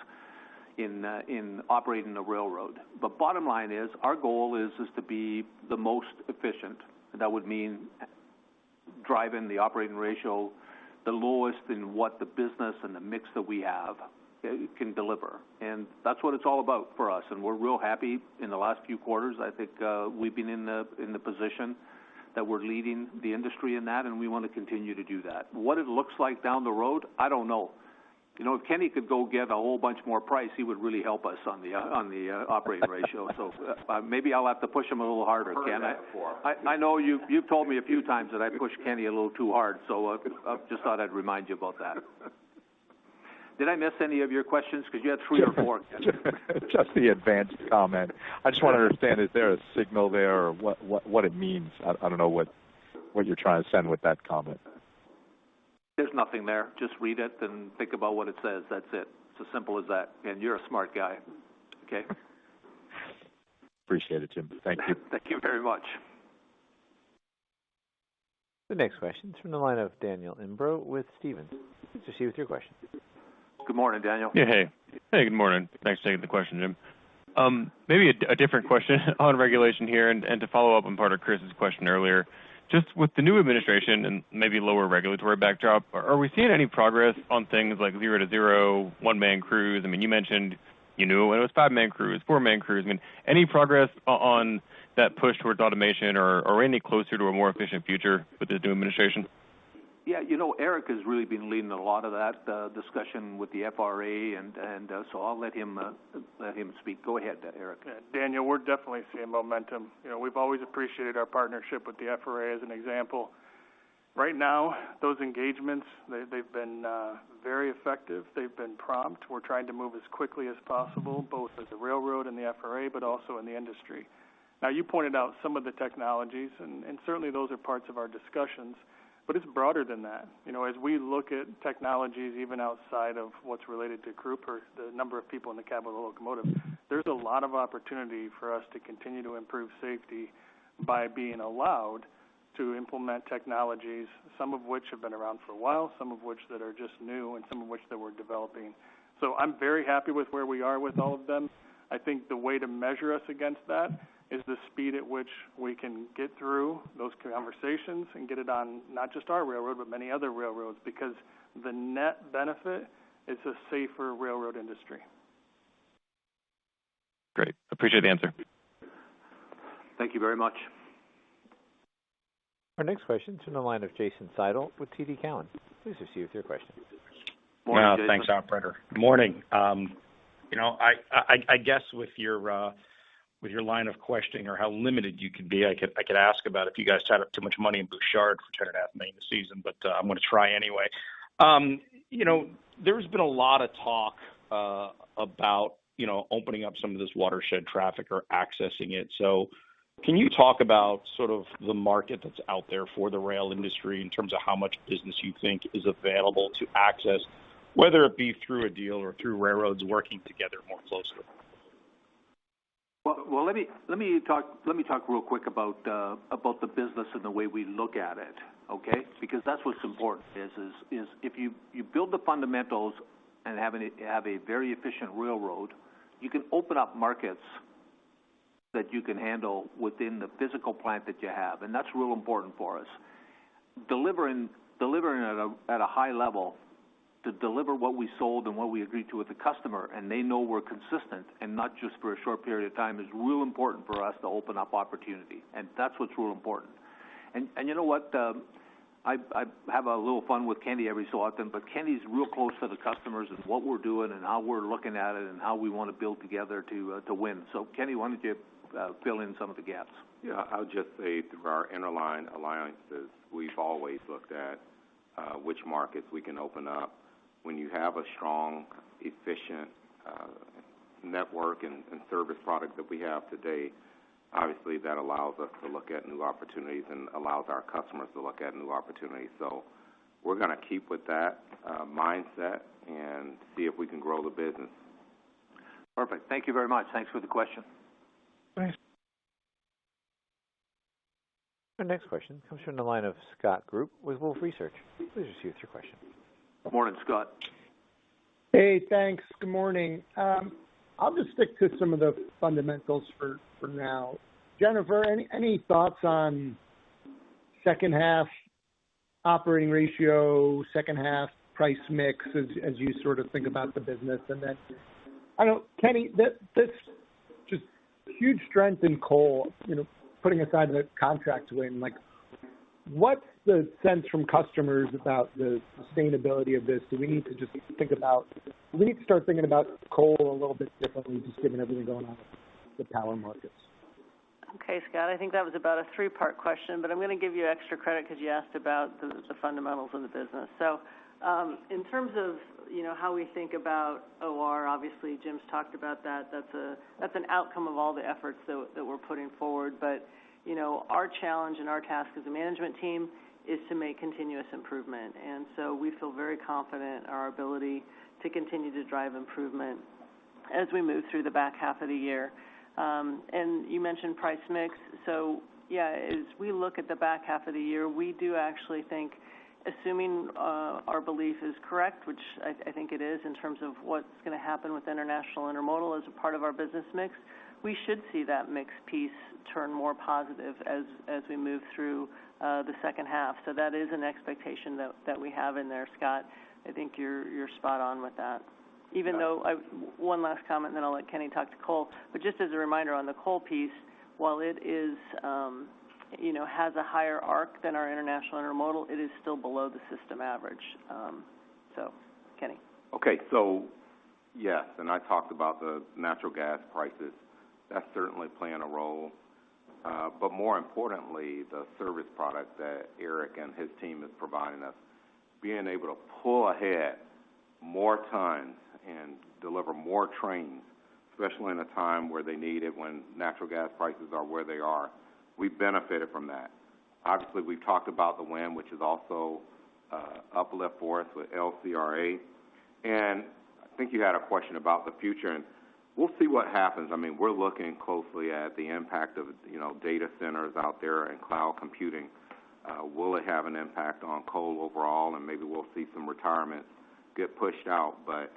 in operating a railroad. But bottom line is, our goal is to be the most efficient. That would mean driving the operating ratio the lowest in what the business and the mix that we have can deliver. And that's what it's all about for us. And we're real happy in the last few quarters. I think we've been in the position that we're leading the industry in that, and we want to continue to do that. What it looks like down the road, I don't know. You know, if Kenny could go get a whole bunch more price, he would really help us on the operating ratio. So maybe I'll have to push him a little harder, Ken. I know you've told me a few times that I push Kenny a little too hard, so I just thought I'd remind you about that. Did I miss any of your questions? Because you had 3 or 4. Just the advanced comment. I just want to understand, is there a signal there, or what it means? I don't know what you're trying to send with that comment. There's nothing there. Just read it and think about what it says. That's it. It's as simple as that. And you're a smart guy. Okay? Appreciate it, Jim. Thank you. Thank you very much. The next question is from the line of Daniel Imbro with Stephens. Please proceed with your question. Good morning, Daniel. Yeah, hey. Hey, good morning. Thanks for taking the question, Jim. Maybe a different question on regulation here, and to follow up on part of Chris's question earlier. Just with the new administration and maybe lower regulatory backdrop, are we seeing any progress on things like 0 to 0, one-man crews? I mean, you mentioned you knew when it was 5-man crews, 4-man crews. I mean, any progress on that push towards automation, or any closer to a more efficient future with this new administration? Yeah, you know, Eric has really been leading a lot of that discussion with the FRA, and so I'll let him speak. Go ahead, Eric. Yeah, Daniel, we're definitely seeing momentum. You know, we've always appreciated our partnership with the FRA as an example. Right now, those engagements, they've been very effective. They've been prompt. We're trying to move as quickly as possible, both as a railroad and the FRA, but also in the industry. Now, you pointed out some of the technologies, and certainly those are parts of our discussions. But it's broader than that. You know, as we look at technologies even outside of what's related to group or the number of people in the cab of the locomotive, there's a lot of opportunity for us to continue to improve safety by being allowed to implement technologies, some of which have been around for a while, some of which that are just new, and some of which that we're developing. So I'm very happy with where we are with all of them. I think the way to measure us against that is the speed at which we can get through those conversations and get it on not just our railroad, but many other railroads, because the net benefit is a safer railroad industry. Great. Appreciate the answer. Thank you very much. Our next question is from the line of Jason Seidel with TD Cowen. Please proceed with your question. Morning, Jason. Thanks, operator. Good morning. You know, I guess with your line of questioning, or how limited you could be, I could ask about if you guys tied up too much money in Bouchard for $10.5 million this season, but I'm going to try anyway. You know, there's been a lot of talk about, you know, opening up some of this watershed traffic or accessing it. So can you talk about sort of the market that's out there for the rail industry in terms of how much business you think is available to access, whether it be through a deal or through railroads working together more closely? Well, let me talk real quick about the business and the way we look at it, okay? Because that's what's important. Is if you build the fundamentals and have a very efficient railroad, you can open up markets that you can handle within the physical plant that you have, and that's real important for us. Delivering at a high level, to deliver what we sold and what we agreed to with the customer, and they know we're consistent and not just for a short period of time, is real important for us to open up opportunity, and that's what's real important. And you know what? I have a little fun with Kenny every so often, but Kenny's real close to the customers and what we're doing and how we're looking at it and how we want to build together to win. So, Kenny, why don't you fill in some of the gaps? Yeah, I'll just say through our interline alliances, we've always looked at which markets we can open up. When you have a strong, efficient network and service product that we have today, obviously that allows us to look at new opportunities and allows our customers to look at new opportunities. So we're going to keep with that mindset and see if we can grow the business. Perfect. Thank you very much. Thanks for the question. Thanks. Our next question comes from the line of Scott Group with Wolfe Research. Please proceed with your question. Good morning, Scott. Hey, thanks. Good morning. I'll just stick to some of the fundamentals for now. Jennifer, any thoughts on second half operating ratio, second half price mix as you sort of think about the business? And then, I don't know, Kenny, this just huge strength in coal, putting aside the contract win, like, what's the sense from customers about the sustainability of this? Do we need to start thinking about coal a little bit differently, just given everything going on with the power markets? Okay, Scott, I think that was about a three-part question, but I'm going to give you extra credit because you asked about the fundamentals of the business. So in terms of, how we think about OR, obviously Jim's talked about that. That's an outcome of all the efforts that we're putting forward. But, our challenge and our task as a management team is to make continuous improvement. And so we feel very confident in our ability to continue to drive improvement as we move through the back half of the year. And you mentioned price mix. So, yeah, as we look at the back half of the year, we do actually think, assuming our belief is correct, which I think it is in terms of what's going to happen with international intermodal as a part of our business mix, we should see that mix piece turn more positive as we move through the second half. So that is an expectation that we have in there, Scott. I think you're spot on with that. Even though, one last comment, and then I'll let Kenny talk to coal. But just as a reminder on the coal piece, while it is, has a higher arc than our international intermodal, it is still below the system average. So, Kenny. Okay, so yes, and I talked about the natural gas prices. That's certainly playing a role. But more importantly, the service product that Eric and his team is providing us, being able to pull ahead more tons and deliver more trains, especially in a time where they need it when natural gas prices are where they are. We've benefited from that. Obviously, we've talked about the WIN, which is also uplift for us with LCRA. And I think you had a question about the future, and we'll see what happens. I mean, we're looking closely at the impact of, data centers out there and cloud computing. Will it have an impact on coal overall? And maybe we'll see some retirements get pushed out. But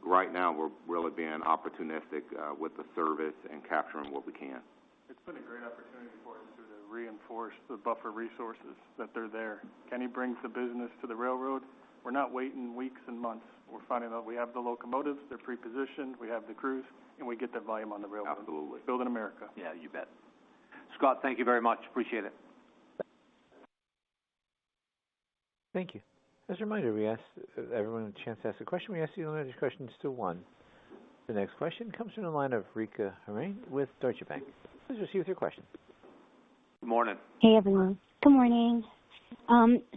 right now, we're really being opportunistic with the service and capturing what we can. It's been a great opportunity for us to reinforce the buffer resources, that they're there. Kenny brings the business to the railroad. We're not waiting weeks and months. We're finding out we have the locomotives, they're pre-positioned, we have the crews, and we get that volume on the railroad. Absolutely. Building America. Yeah, you bet. Scott, thank you very much. Appreciate it. Thank you. As a reminder, we ask everyone a chance to ask a question. We ask you to limit your questions to one. The next question comes from the line of Rika Harnain with Deutsche Bank. Please proceed with your question. Good morning. Hey, everyone. Good morning.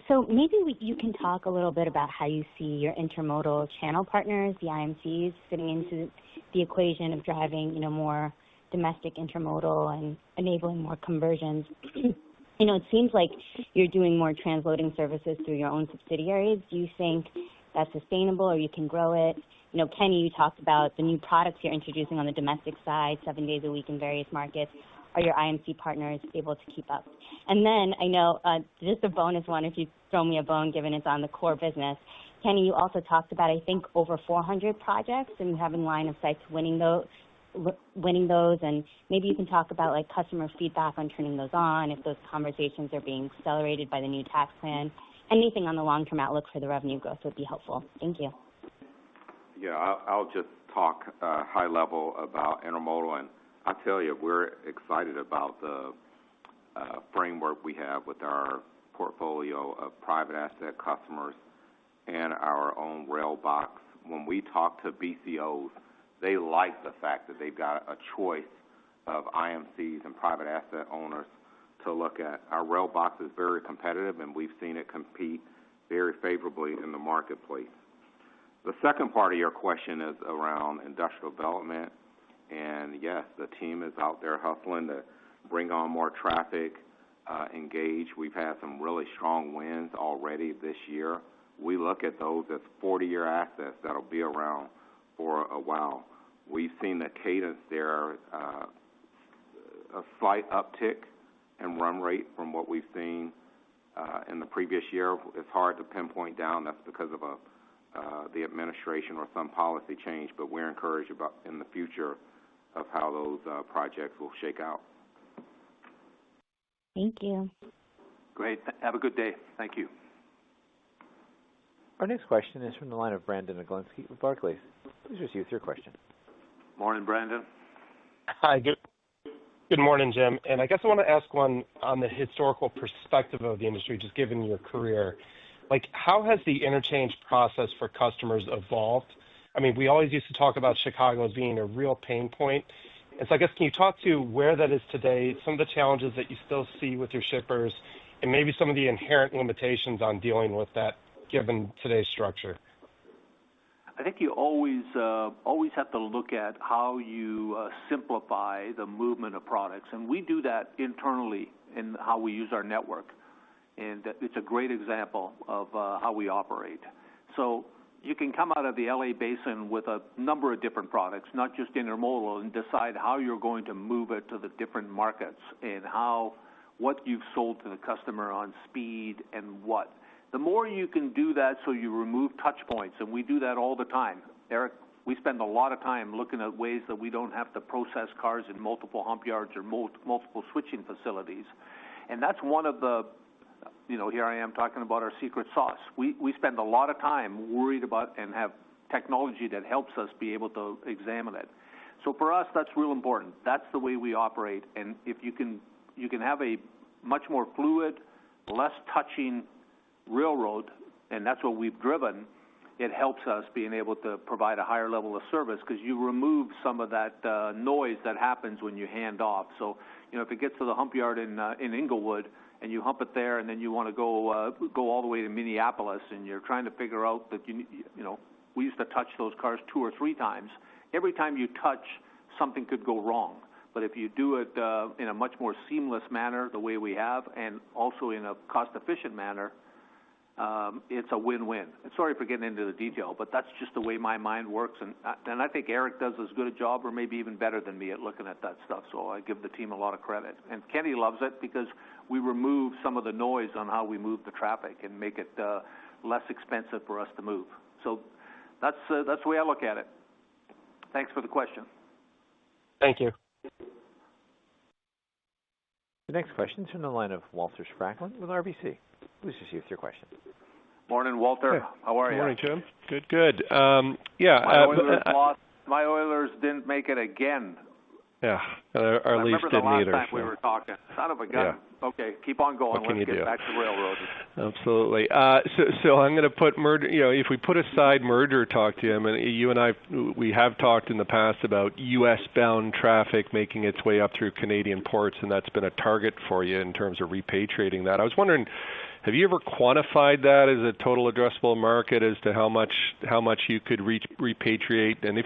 So maybe you can talk a little bit about how you see your intermodal channel partners, the IMCs, fitting into the equation of driving, more domestic intermodal and enabling more conversions. It seems like you're doing more transloading services through your own subsidiaries. Do you think that's sustainable or you can grow it? Kenny, you talked about the new products you're introducing on the domestic side, 7 days a week in various markets. Are your IMC partners able to keep up? And then I know just a bonus one, if you throw me a bone, given it's on the core business. Kenny, you also talked about, I think, over 400 projects, and you have in line of sight to winning those, and maybe you can talk about customer feedback on turning those on, if those conversations are being accelerated by the new tax plan. Anything on the long-term outlook for the revenue growth would be helpful. Thank you. Yeah, I'll just talk high level about intermodal, and I tell you, we're excited about the framework we have with our portfolio of private asset customers and our own rail box. When we talk to BCOs, they like the fact that they've got a choice of IMCs and private asset owners to look at. Our rail box is very competitive, and we've seen it compete very favorably in the marketplace. The second part of your question is around industrial development. And yes, the team is out there hustling to bring on more traffic, engage. We've had some really strong wins already this year. We look at those as 40-year assets that'll be around for a while. We've seen the cadence there, a slight uptick in run rate from what we've seen in the previous year. It's hard to pinpoint down. That's because of the administration or some policy change, but we're encouraged about in the future of how those projects will shake out. Thank you. Great. Have a good day. Thank you. Our next question is from the line of Brandon Oglenski with Barclays. Please proceed with your question. Morning, Brandon. Hi, good morning, Jim. And I guess I want to ask one on the historical perspective of the industry, just given your career. Like, how has the interchange process for customers evolved? I mean, we always used to talk about Chicago as being a real pain point. And so I guess can you talk to where that is today, some of the challenges that you still see with your shippers, and maybe some of the inherent limitations on dealing with that given today's structure? I think you always have to look at how you simplify the movement of products, and we do that internally in how we use our network, and it's a great example of how we operate. So you can come out of the LA Basin with a number of different products, not just intermodal, and decide how you're going to move it to the different markets and what you've sold to the customer on speed and what. The more you can do that so you remove touch points, and we do that all the time. Eric, we spend a lot of time looking at ways that we don't have to process cars in multiple hump yards or multiple switching facilities. And that's one of the, here I am talking about our secret sauce. We spend a lot of time worried about and have technology that helps us be able to examine it. So for us, that's real important. That's the way we operate. And if you can have a much more fluid, less touching railroad, and that's what we've driven, it helps us being able to provide a higher level of service because you remove some of that noise that happens when you hand off. So, if it gets to the hump yard in Inglewood and you hump it there, and then you want to go all the way to Minneapolis, and you're trying to figure out that we used to touch those cars 2 or 3 times. Every time you touch, something could go wrong. But if you do it in a much more seamless manner, the way we have, and also in a cost-efficient manner, it's a win-win. And sorry for getting into the detail, but that's just the way my mind works. And I think Eric does as good a job or maybe even better than me at looking at that stuff. So I give the team a lot of credit. And Kenny loves it because we remove some of the noise on how we move the traffic and make it less expensive for us to move. So that's the way I look at it. Thanks for the question. Thank you. The next question is from the line of Walter Spracklin with RBC. Please proceed with your question. Morning, Walter. Hey. How are you? Good morning, Jim. Good. My Oilers didn't make it again. Yeah, our Leafs didn't either. I remember the last time we were talking. Son of a gun. Yeah. Okay, keep on going. What can Let's you get do? back to railroad. Absolutely. So I'm going to put merger. If we put aside merger talk, Jim, and you and I, we have talked in the past about U.S.-bound traffic making its way up through Canadian ports, and that's been a target for you in terms of repatriating that. I was wondering, have you ever quantified that as a total addressable market as to how much you could repatriate? And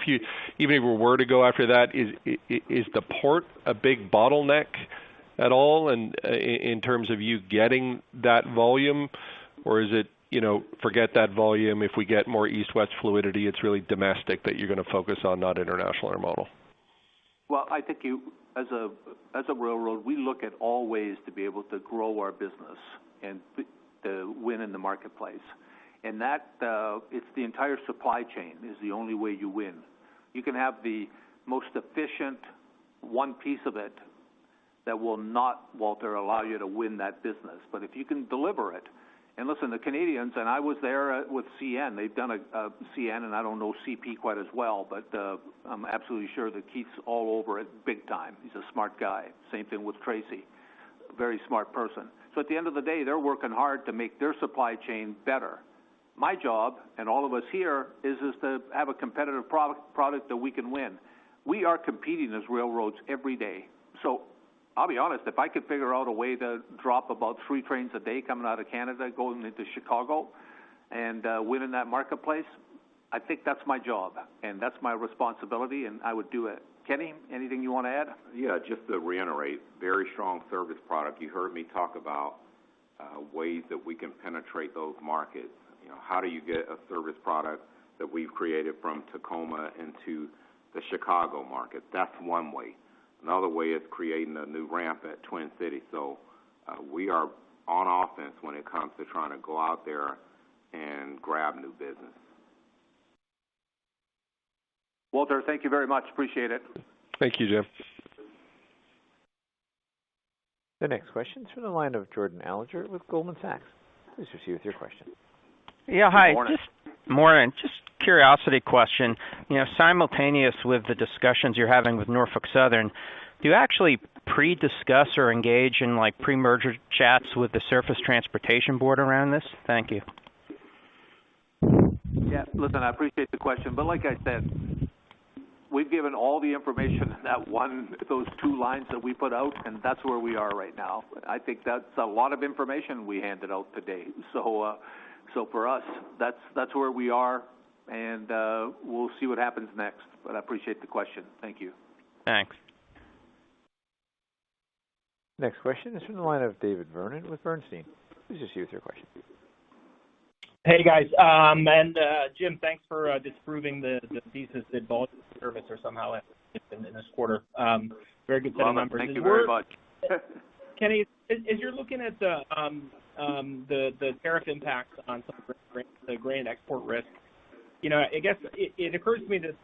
even if we were to go after that, is the port a big bottleneck at all, and in terms of you getting that volume, or is it forget that volume? If we get more east-west fluidity, it's really domestic that you're going to focus on, not international intermodal. Well, I think as a railroad, we look at all ways to be able to grow our business and to win in the marketplace. And that it's the entire supply chain is the only way you win. You can have the most efficient one piece of it that will not, Walter, allow you to win that business. But if you can deliver it, and listen, the Canadians, and I was there with CN, they've done a CN, and I don't know CP quite as well, but I'm absolutely sure that Keith's all over it big time. He's a smart guy. Same thing with Tracy, very smart person. So at the end of the day, they're working hard to make their supply chain better. My job, and all of us here, is to have a competitive product that we can win. We are competing as railroads every day. So I'll be honest, if I could figure out a way to drop about 3 trains a day coming out of Canada, going into Chicago, and win in that marketplace, I think that's my job, and that's my responsibility, and I would do it. Kenny, anything you want to add? Yeah, just to reiterate, very strong service product. You heard me talk about ways that we can penetrate those markets. How do you get a service product that we've created from Tacoma into the Chicago market. That's one way. Another way is creating a new ramp at Twin Cities. So we are on offense when it comes to trying to go out there and grab new business. Walter, thank you very much. Appreciate it. Thank you, Jim. The next question is from the line of Jordan Alliger with Goldman Sachs. Please proceed with your question. Yeah, hi. Morning. Morning. Just curiosity question. Simultaneous with the discussions you're having with Norfolk Southern, do you actually pre-discuss or engage in pre-merger chats with the Surface Transportation Board around this? Thank you. Yeah, listen, I appreciate the question, but like I said, we've given all the information in those two lines that we put out, and that's where we are right now. I think that's a lot of information we handed out today. So for us, that's where we are, and we'll see what happens next. But I appreciate the question. Thank you. Thanks. Next question is from the line of David Vernon with Bernstein. Please proceed with your question. Hey, guys. And Jim, thanks for disproving the thesis that volume service are somehow in this quarter. Very good set of numbers. Thank you very much. Kenny, as you're looking at the tariff impacts on some of the grain export risk, I guess it occurs to me that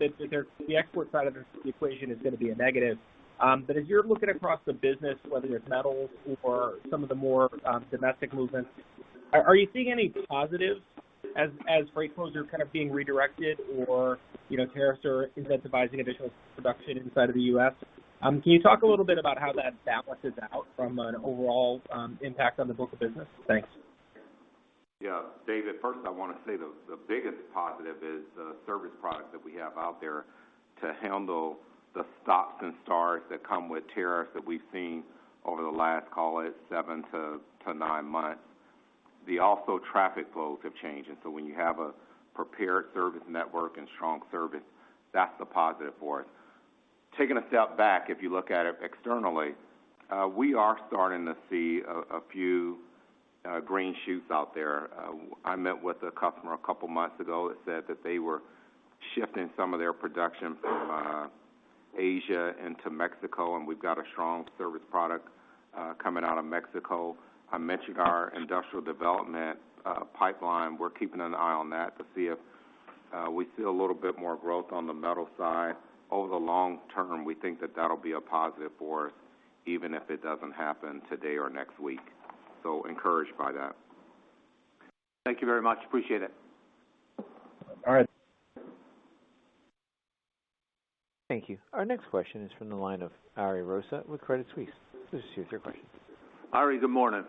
the export side of the equation is going to be a negative. But as you're looking across the business, whether it's metals or some of the more domestic movements, are you seeing any positives as freight flows are kind of being redirected, or tariffs are incentivizing additional production inside of the U.S.? Can you talk a little bit about how that balances out from an overall impact on the book of business? Thanks. Yeah, David, first I want to say the biggest positive is the service product that we have out there to handle the stops and starts that come with tariffs that we've seen over the last, call it, 7 to 9 months. Also traffic flows have changed, and so when you have a prepared service network and strong service, that's the positive for us. Taking a step back, if you look at it externally, we are starting to see a few green shoots out there. I met with a customer a couple months ago that said that they were shifting some of their production from Asia into Mexico, and we've got a strong service product coming out of Mexico. I mentioned our industrial development pipeline. We're keeping an eye on that to see if we see a little bit more growth on the metal side. Over the long term, we think that that'll be a positive for us, even if it doesn't happen today or next week. So encouraged by that. Thank you very much. Appreciate it. All right. Thank you. Our next question is from the line of Ari Rosa with Credit Suisse. Please proceed with your question. Ari, good morning.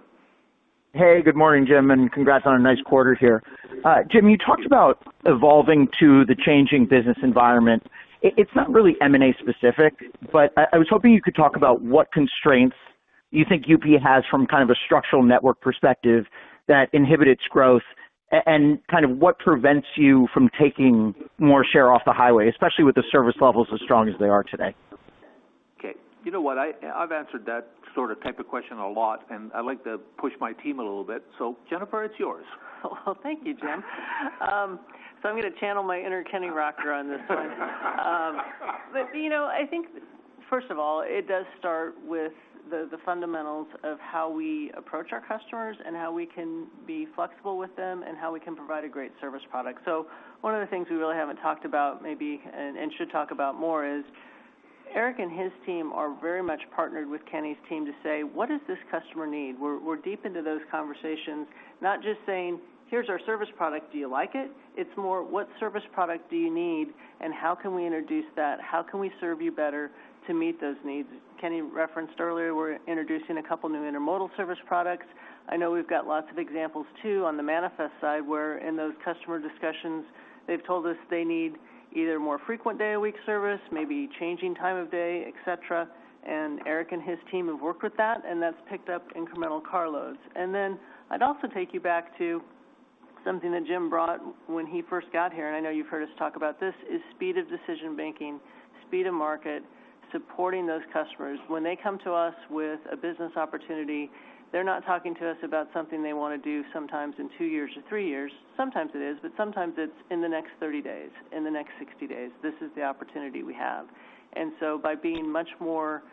Hey, good morning, Jim, and congrats on a nice quarter here. Jim, you talked about evolving to the changing business environment. It's not really M&A specific, but I was hoping you could talk about what constraints you think UP has from kind of a structural network perspective that inhibit its growth, and kind of what prevents you from taking more share off the highway, especially with the service levels as strong as they are today. Okay. You know what? I've answered that sort of type of question a lot, and I like to push my team a little bit. So, Jennifer, it's yours. Well, thank you, Jim. So I'm going to channel my inner Kenny Rocker on this one. But, I think, first of all, it does start with the fundamentals of how we approach our customers and how we can be flexible with them and how we can provide a great service product. So one of the things we really haven't talked about maybe and should talk about more is Eric and his team are very much partnered with Kenny's team to say, what does this customer need? We're deep into those conversations, not just saying, here's our service product, do you like it? It's more, what service product do you need, and how can we introduce that? How can we serve you better to meet those needs? Kenny referenced earlier, we're introducing a couple new intermodal service products. I know we've got lots of examples, too, on the manifest side, where in those customer discussions, they've told us they need either more frequent day-a-week service, maybe changing time of day, et cetera. And Eric and his team have worked with that, and that's picked up incremental carloads. And then I'd also take you back to something that Jim brought when he first got here, and I know you've heard us talk about this, is speed of decision making, speed of market, supporting those customers. When they come to us with a business opportunity, they're not talking to us about something they want to do sometimes in 2 years or 3 years. Sometimes it is, but sometimes it's in the next 30 days, in the next 60 days. This is the opportunity we have. And so by being much more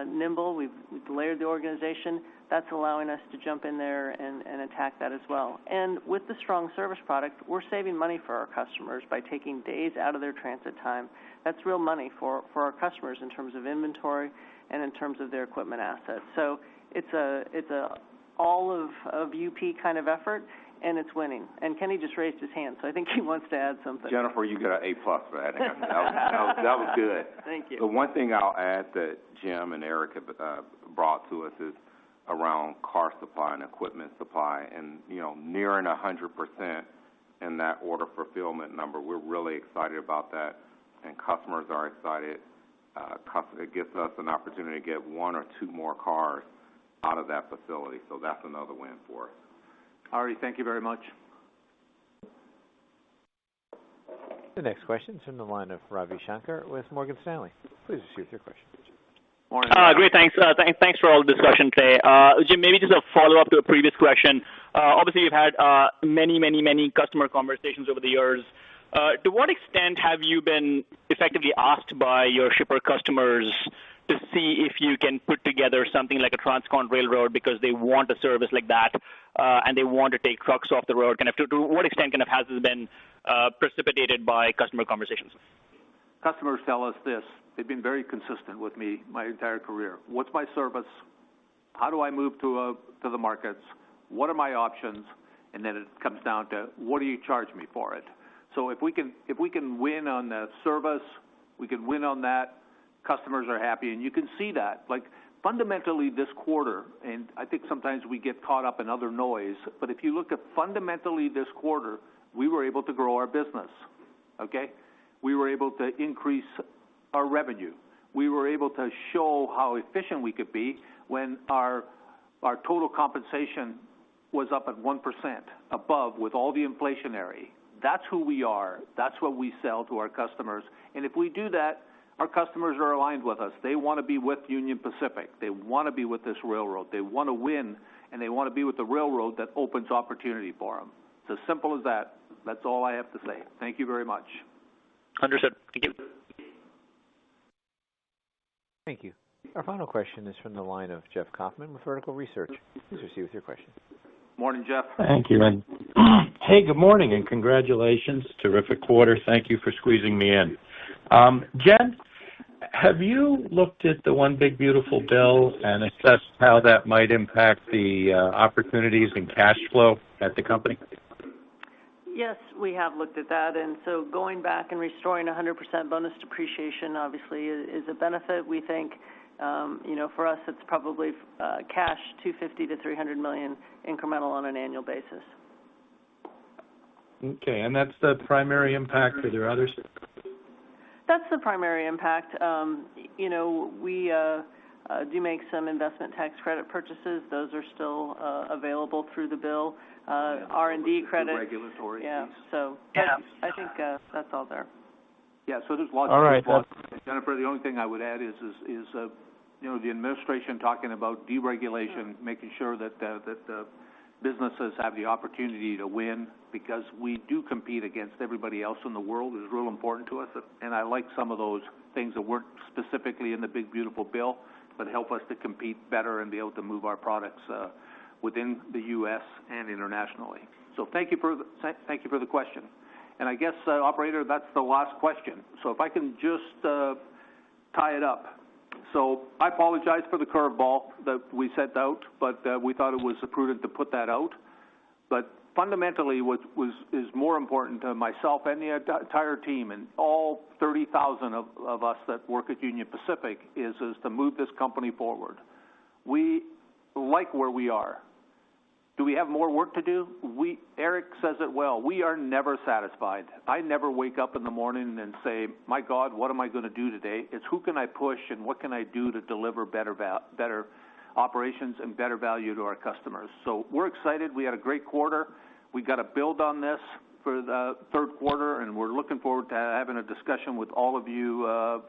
nimble, we've layered the organization, that's allowing us to jump in there and attack that as well. And with the strong service product, we're saving money for our customers by taking days out of their transit time. That's real money for our customers in terms of inventory and in terms of their equipment assets. So it's a all of UP kind of effort, and it's winning. And Kenny just raised his hand, so I think he wants to add something. Jennifer, you got an A+ for that. That was good. Thank you. The one thing I'll add that Jim and Eric have brought to us is around car supply and equipment supply, and nearing 100% in that order fulfillment number. We're really excited about that, and customers are excited. It gives us an opportunity to get 1 or 2 more cars out of that facility, so that's another win for us. Ari, thank you very much. The next question is from the line of Ravi Shankar with Morgan Stanley. Please proceed with your question. Morning. Great, thanks. Thanks for all the discussion today. Jim, maybe just a follow-up to a previous question. Obviously, you've had many customer conversations over the years. To what extent have you been effectively asked by your shipper customers to see if you can put together something like a transcon railroad because they want a service like that and they want to take trucks off the road? To what extent has this been precipitated by customer conversations? Customers tell us this. They've been very consistent with me my entire career. What's my service? How do I move to the markets? What are my options? And then it comes down to, what do you charge me for it? So if we can win on the service, we can win on that, customers are happy, and you can see that. Like, fundamentally this quarter, and I think sometimes we get caught up in other noise, but if you look at fundamentally this quarter, we were able to grow our business, okay? We were able to increase our revenue. We were able to show how efficient we could be when our total compensation was up at 1% above with all the inflationary. That's who we are. That's what we sell to our customers. And if we do that, our customers are aligned with us. They want to be with Union Pacific. They want to be with this railroad. They want to win, and they want to be with the railroad that opens opportunity for them. It's as simple as that. That's all I have to say. Thank you very much. Understood. Thank you. Thank you. Our final question is from the line of Jeff Kaufman with Vertical Research. Please proceed with your question. Morning, Jeff. Thank you. And hey, good morning and congratulations. Terrific quarter. Thank you for squeezing me in. Jen, have you looked at the One Big Beautiful Bill and assessed how that might impact the opportunities and cash flow at the company? Yes, we have looked at that, and so going back and restoring 100% bonus depreciation obviously is a benefit. We think, for us it's probably cash $250 to $300 million incremental on an annual basis. Okay, and that's the primary impact. Are there others? That's the primary impact. We do make some investment tax credit purchases. Those are still available through the bill. R&D credit. The regulatory piece. So I think that's all there. Yeah, so there's lots. All right. Jennifer, the only thing I would add is the administration talking about deregulation, making sure that the businesses have the opportunity to win, because we do compete against everybody else in the world, is real important to us. And I like some of those things that weren't specifically in the Big Beautiful Bill, but help us to compete better and be able to move our products within the U.S. and internationally. So thank you for the question. And I guess, operator, that's the last question. So if I can just tie it up. So I apologize for the curveball that we sent out, but we thought it was prudent to put that out. But fundamentally, what is more important to myself and the entire team and all 30,000 of us that work at Union Pacific is to move this company forward. We like where we are. Do we have more work to do? Eric says it well. We are never satisfied. I never wake up in the morning and say, my God, what am I going to do today? It's who can I push and what can I do to deliver better operations and better value to our customers. So we're excited. We had a great quarter. We got to build on this for the third quarter, and we're looking forward to having a discussion with all of you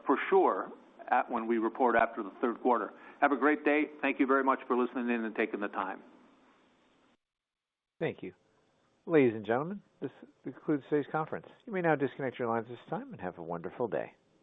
for sure when we report after the third quarter. Have a great day. Thank you very much for listening in and taking the time. Thank you. Ladies and gentlemen, this concludes today's conference. You may now disconnect your lines at this time and have a wonderful day.